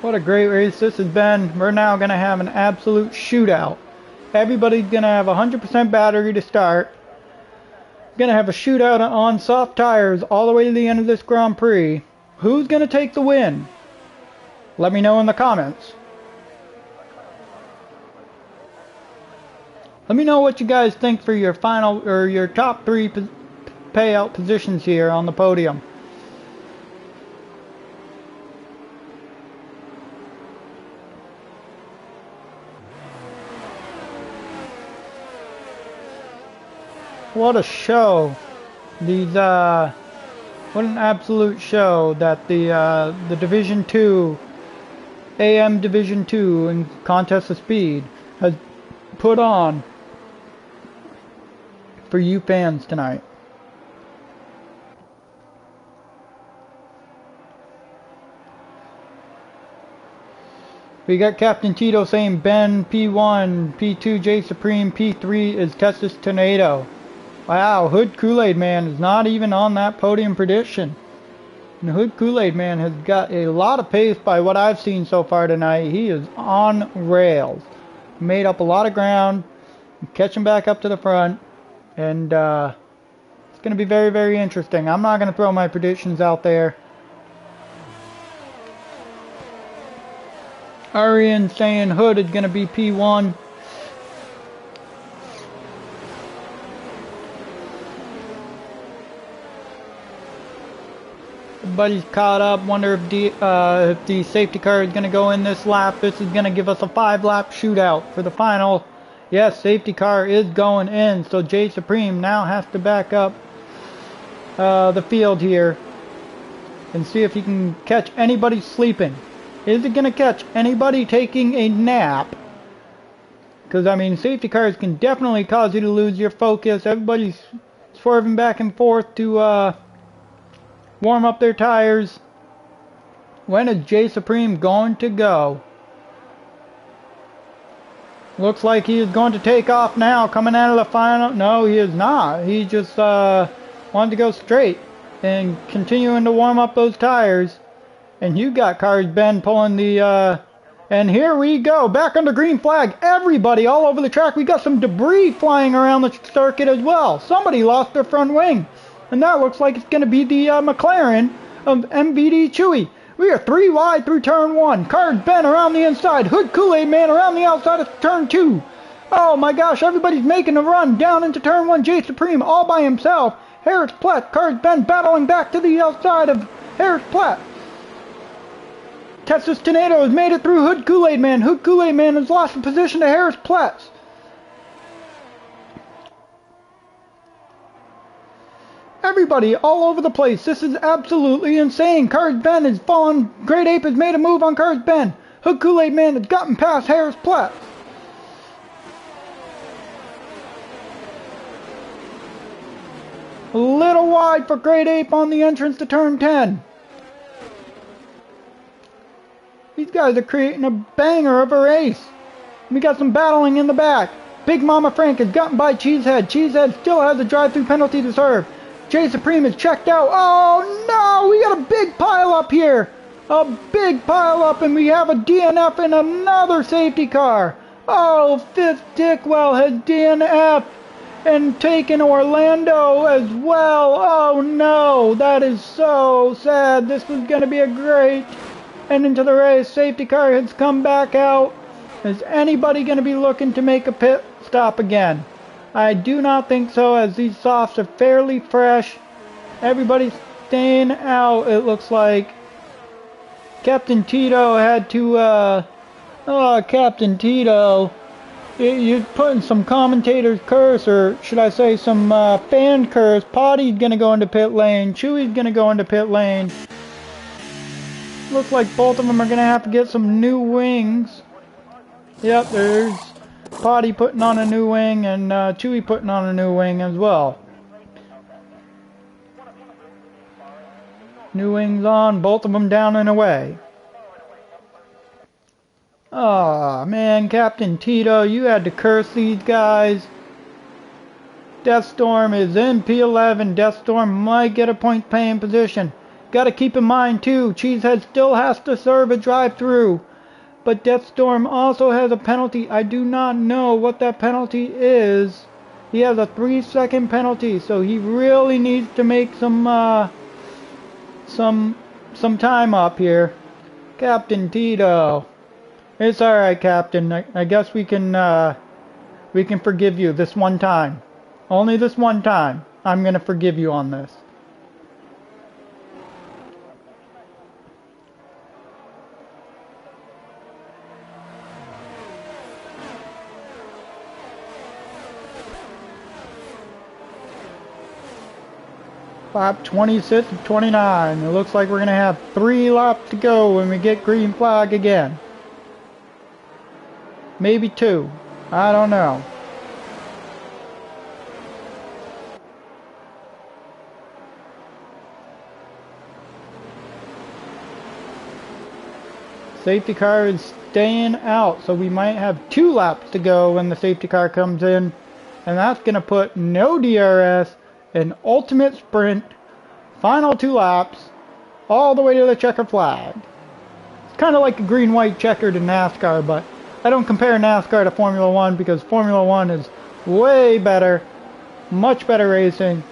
What a great race this has been. We're now going to have an absolute shootout. Everybody's going to have 100% battery to start. Going to have a shootout on soft tires all the way to the end of this Grand Prix. Who's going to take the win? Let me know in the comments. Let me know what you guys think for your final or your top 3 payout positions here on the podium. What a show! These what an absolute show that the Division 2, AM Division 2 in Contest of Speed has put on for you fans tonight. We got Captain Tito saying Ben P1, P2 J Supreme, P3 is Texas Tornado. Wow, Hood Kool-Aid Man is not even on that podium prediction. And Hood Kool-Aid Man has got a lot of pace by what I've seen so far tonight. He is on rails. Made up a lot of ground. Catching back up to the front. And it's going to be very, very interesting. I'm not going to throw my predictions out there. Arian saying Hood is going to be P1. Everybody's caught up. Wonder if the safety car is going to go in this lap. This is going to give us a 5-lap shootout for the final. Yes, safety car is going in. So Jay Supreme now has to back up the field here and see if he can catch anybody sleeping. Is it going to catch anybody taking a nap? Because, I mean, safety cars can definitely cause you to lose your focus. Everybody's swerving back and forth to warm up their tires. When is Jay Supreme going to go? Looks like he is going to take off now, coming out of the final. No, he is not. He just wanted to go straight and continuing to warm up those tires. And you got Cars Ben pulling the and here we go, back under green flag. Everybody all over the track. We got some debris flying around the circuit as well. Somebody lost their front wing. And that looks like it's going to be the McLaren of MVD Chewy. We are 3 wide through turn 1. Cars Ben around the inside. Hood Kool-Aid Man around the outside of turn 2. Oh my gosh, everybody's making a run down into turn 1. Jay Supreme all by himself. Harris Platt, Cars Ben battling back to the outside of Harris Platt. Texas Tornado has made it through Hood Kool-Aid Man. Hood Kool-Aid Man has lost the position to Harris Platt. Everybody all over the place. This is absolutely insane. Cars Ben has fallen. Great Ape has made a move on Cars Ben. Hood Kool-Aid Man has gotten past Harris Platt. A little wide for Great Ape on the entrance to turn 10. These guys are creating a banger of a race. We got some battling in the back. Big Mama Frank is gotten by Cheesehead. Cheesehead still has a drive-through penalty to serve. Jay Supreme is checked out. Oh no, we got a big pile up here. A big pile up, and we have a DNF in another safety car. Oh, Fifth Dickwell has DNF and taken Orlando as well. Oh no, that is so sad. This was going to be a great ending to the race. Safety car has come back out. Is anybody going to be looking to make a pit stop again. I do not think so, as these softs are fairly fresh. Everybody's staying out, it looks like. Captain Tito had to, oh, Captain Tito. You're putting some commentator's curse, or should I say some fan curse. Potty's gonna go into pit lane. Chewy's gonna go into pit lane. Looks like both of them are gonna have to get some new wings. Yep, there's Potty putting on a new wing and Chewy putting on a new wing as well. New wings on, both of them down and away. Aw, man, Captain Tito, you had to curse these guys. Deathstorm is in P11. Deathstorm might get a point paying position. Gotta keep in mind, too, Cheesehead still has to serve a drive-through. But Deathstorm also has a penalty. I do not know what that penalty is. He has a 3-second penalty, so he really needs to make some time up here. Captain Tito. It's alright, Captain. I guess we can forgive you this one time. Only this one time. I'm gonna forgive you on this. Lap 26 of 29. It looks like we're gonna have 3 laps to go when we get green flag again. Maybe 2. I don't know. Safety car is staying out, so we might have 2 laps to go when the safety car comes in. And that's going to put no DRS, an ultimate sprint, final 2 laps, all the way to the checker flag. It's kind of like a green-white checker to NASCAR, but I don't compare NASCAR to Formula 1 because Formula 1 is way better, much better racing.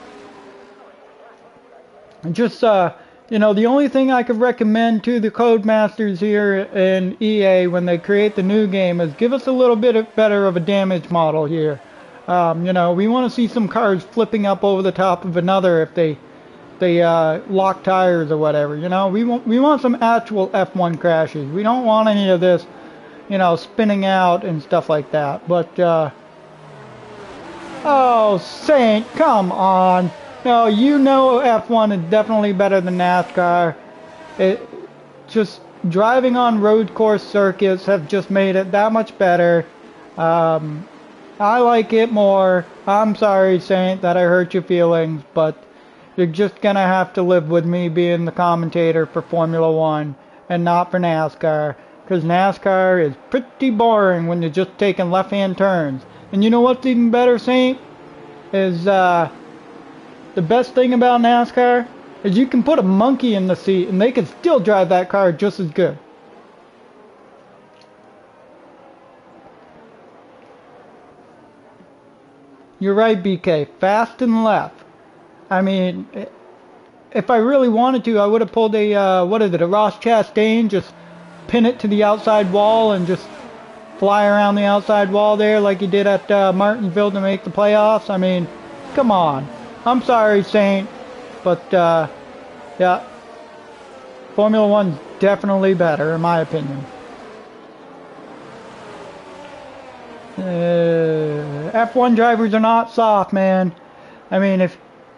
And just, you know, the only thing I could recommend to the Codemasters here in EA when they create the new game is give us a little bit better of a damage model here. You know, we want to see some cars flipping up over the top of another if they lock tires or whatever. You know, we want some actual F1 crashes. We don't want any of this, you know, spinning out and stuff like that. But, oh, Saint, come on. No, you know F1 is definitely better than NASCAR. Just driving on road course circuits have just made it that much better. I like it more. I'm sorry, Saint, that I hurt your feelings, but you're just going to have to live with me being the commentator for Formula 1 and not for NASCAR. Because NASCAR is pretty boring when you're just taking left-hand turns. And you know what's even better, Saint? Is, the best thing about NASCAR is you can put a monkey in the seat and they can still drive that car just as good. You're right, BK. Fast and left. I mean, if I really wanted to, I would have pulled a, what is it, a Ross Chastain, just pin it to the outside wall and just fly around the outside wall there like you did at Martinsville to make the playoffs. I mean, come on. I'm sorry, Saint, but, yeah, Formula 1's definitely better, in my opinion. F1 drivers are not soft, man. I mean, if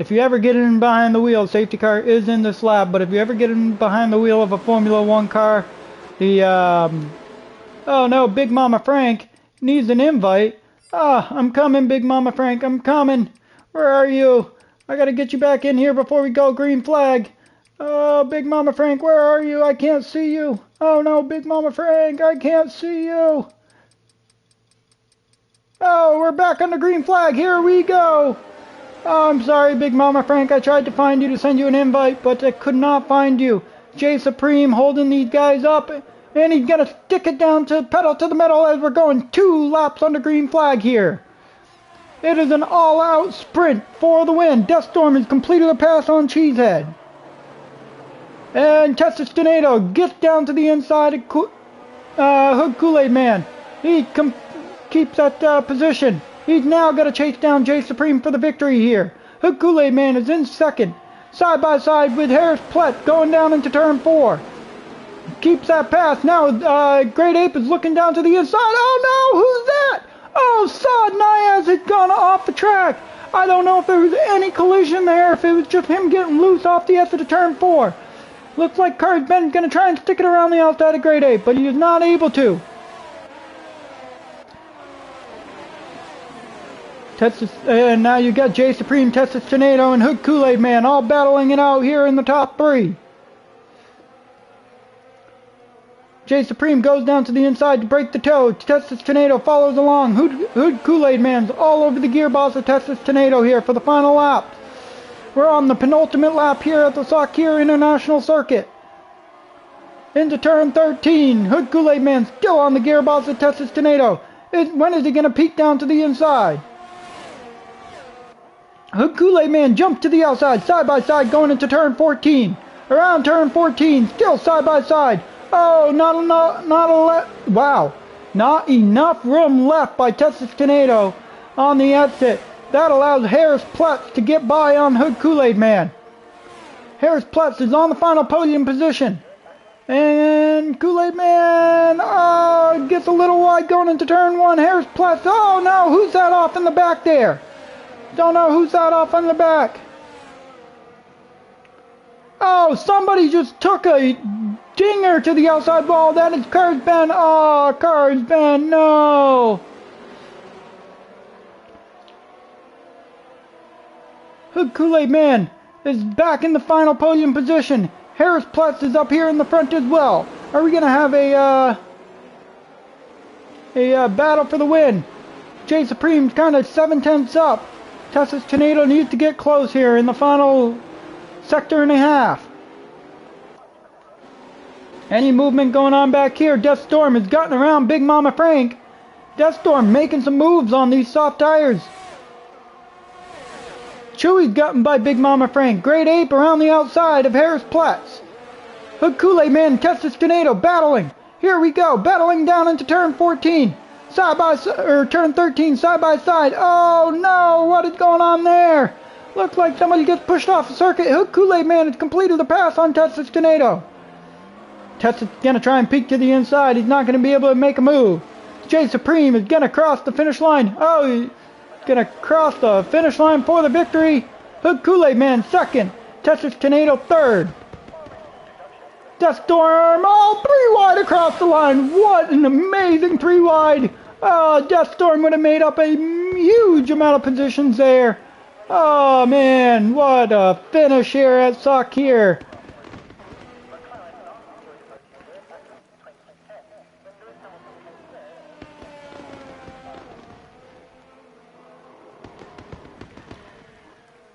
you ever get in behind the wheel, safety car is in this lap, but if you ever get in behind the wheel of a Formula 1 car, the, oh no, Big Mama Frank needs an invite. Ah, I'm coming, Big Mama Frank, I'm coming. Where are you? I gotta get you back in here before we go green flag. Oh, Big Mama Frank, where are you? I can't see you. Oh no, Big Mama Frank, I can't see you. Oh, we're back on the green flag. Here we go. Oh, I'm sorry, Big Mama Frank. I tried to find you to send you an invite, but I could not find you. Jay Supreme holding these guys up, and he's gonna stick it down to pedal to the metal as we're going 2 laps on the green flag here. It is an all-out sprint for the win. Deathstorm has completed a pass on Cheesehead. And Texas Tornado gets down to the inside of Hood Kool-Aid Man. He keeps that position. He's now got to chase down Jay Supreme for the victory here. Hood Kool-Aid Man is in second. Side by side with Harris Plett going down into turn 4. Keeps that pass. Now Great Ape is looking down to the inside. Oh no, who's that? Oh, Saad Niaz had gone off the track. I don't know if there was any collision there, if it was just him getting loose off the exit of turn 4. Looks like Cars Ben's going to try and stick it around the outside of Great Ape, but he is not able to. And now you got Jay Supreme, Texas Tornado, and Hood Kool-Aid Man all battling it out here in the top 3. Jay Supreme goes down to the inside to break the toe. Texas Tornado follows along. Hood Kool-Aid Man's all over the gearbox of Texas Tornado here for the final lap. We're on the penultimate lap here at the Sakir International Circuit. Into turn 13. Hood Kool-Aid Man still on the gearbox of Texas Tornado. When is he going to peek down to the inside? Hood Kool-Aid Man jumps to the outside, side by side, going into turn 14. Around turn 14, still side by side. Oh, not enough room left by Texas Tornado on the exit. That allows Harris Plett to get by on Hood Kool-Aid Man. Harris Plett is on the final podium position. And Kool-Aid Man gets a little wide going into turn 1. Harris Plett, oh no, who's that off in the back there? Don't know who's that off in the back. Oh, somebody just took a dinger to the outside wall. That is Cars Ben. Oh, Cars Ben, no. Hood Kool-Aid Man is back in the final podium position. Harris Plett is up here in the front as well. Are we going to have a battle for the win? Jay Supreme's kind of 7/10 up. Texas Tornado needs to get close here in the final sector and a half. Any movement going on back here? Death Storm has gotten around Big Mama Frank. Death Storm making some moves on these soft tires. Chewy's gotten by Big Mama Frank. Great Ape around the outside of Harris Plett. Hood Kool-Aid Man, Texas Tornado battling. Here we go, battling down into turn 14. Side by side, or turn 13, side by side. Oh no, what is going on there? Looks like somebody gets pushed off the circuit. Hood Kool-Aid Man has completed the pass on Texas Tornado. Texas is going to try and peek to the inside. He's not going to be able to make a move. Jay Supreme is going to cross the finish line. Oh, he's going to cross the finish line for the victory. Hood Kool-Aid Man second. Texas Tornado third. Death Storm, oh, 3 wide across the line. What an amazing 3 wide. Oh, Death Storm would have made up a huge amount of positions there. Oh, man, what a finish here at Sakir.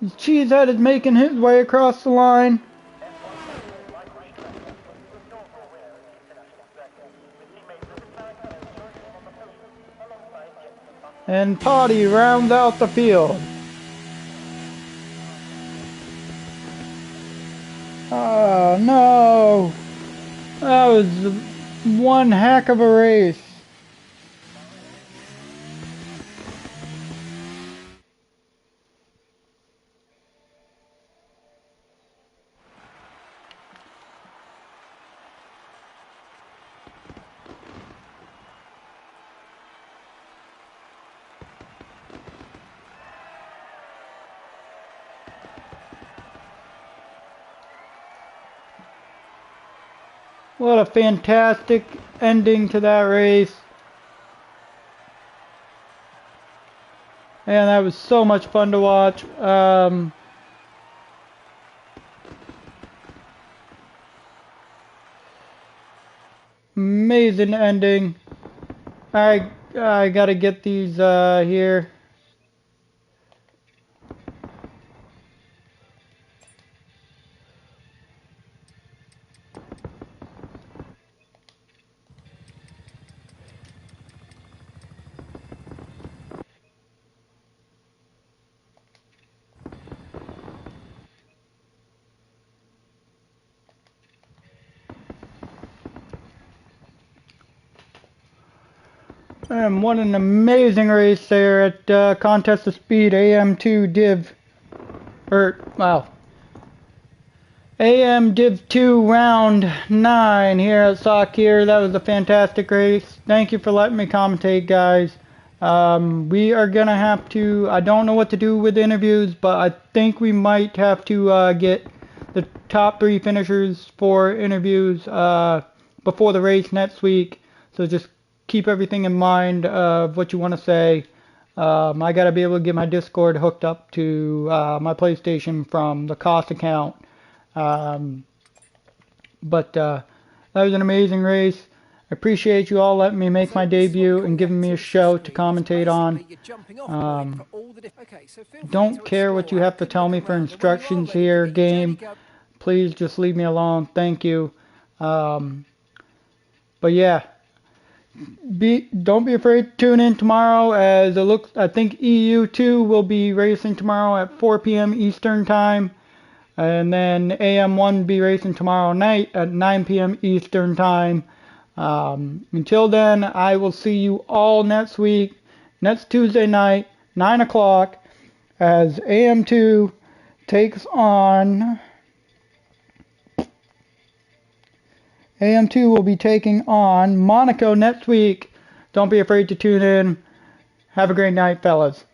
Cheesehead is making his way across the line. And Potty rounds out the field. Oh no! That was one heck of a race. What a fantastic ending to that race. And that was so much fun to watch. Amazing ending. I gotta get these here. And what an amazing race there at Contest of Speed AM2 Div, AM Div 2 round 9 here at Sakir. That was a fantastic race. Thank you for letting me commentate, guys. We are gonna have to, I don't know what to do with interviews, but I think we might have to get the top 3 finishers for interviews before the race next week. So just keep everything in mind of what you want to say. I gotta be able to get my Discord hooked up to my PlayStation from the cost account. But that was an amazing race. I appreciate you all letting me make my debut and giving me a show to commentate on. Don't care what you have to tell me for instructions here, game. Please just leave me alone. Thank you. But yeah, don't be afraid to tune in tomorrow, as it looks. I think EU2 will be racing tomorrow at 4 p.m. Eastern time. And then AM1 will be racing tomorrow night at 9 p.m. Eastern time. Until then, I will see you all next week, next Tuesday night, 9 o'clock, as AM2 takes on... AM2 will be taking on Monaco next week. Don't be afraid to tune in. Have a great night, fellas.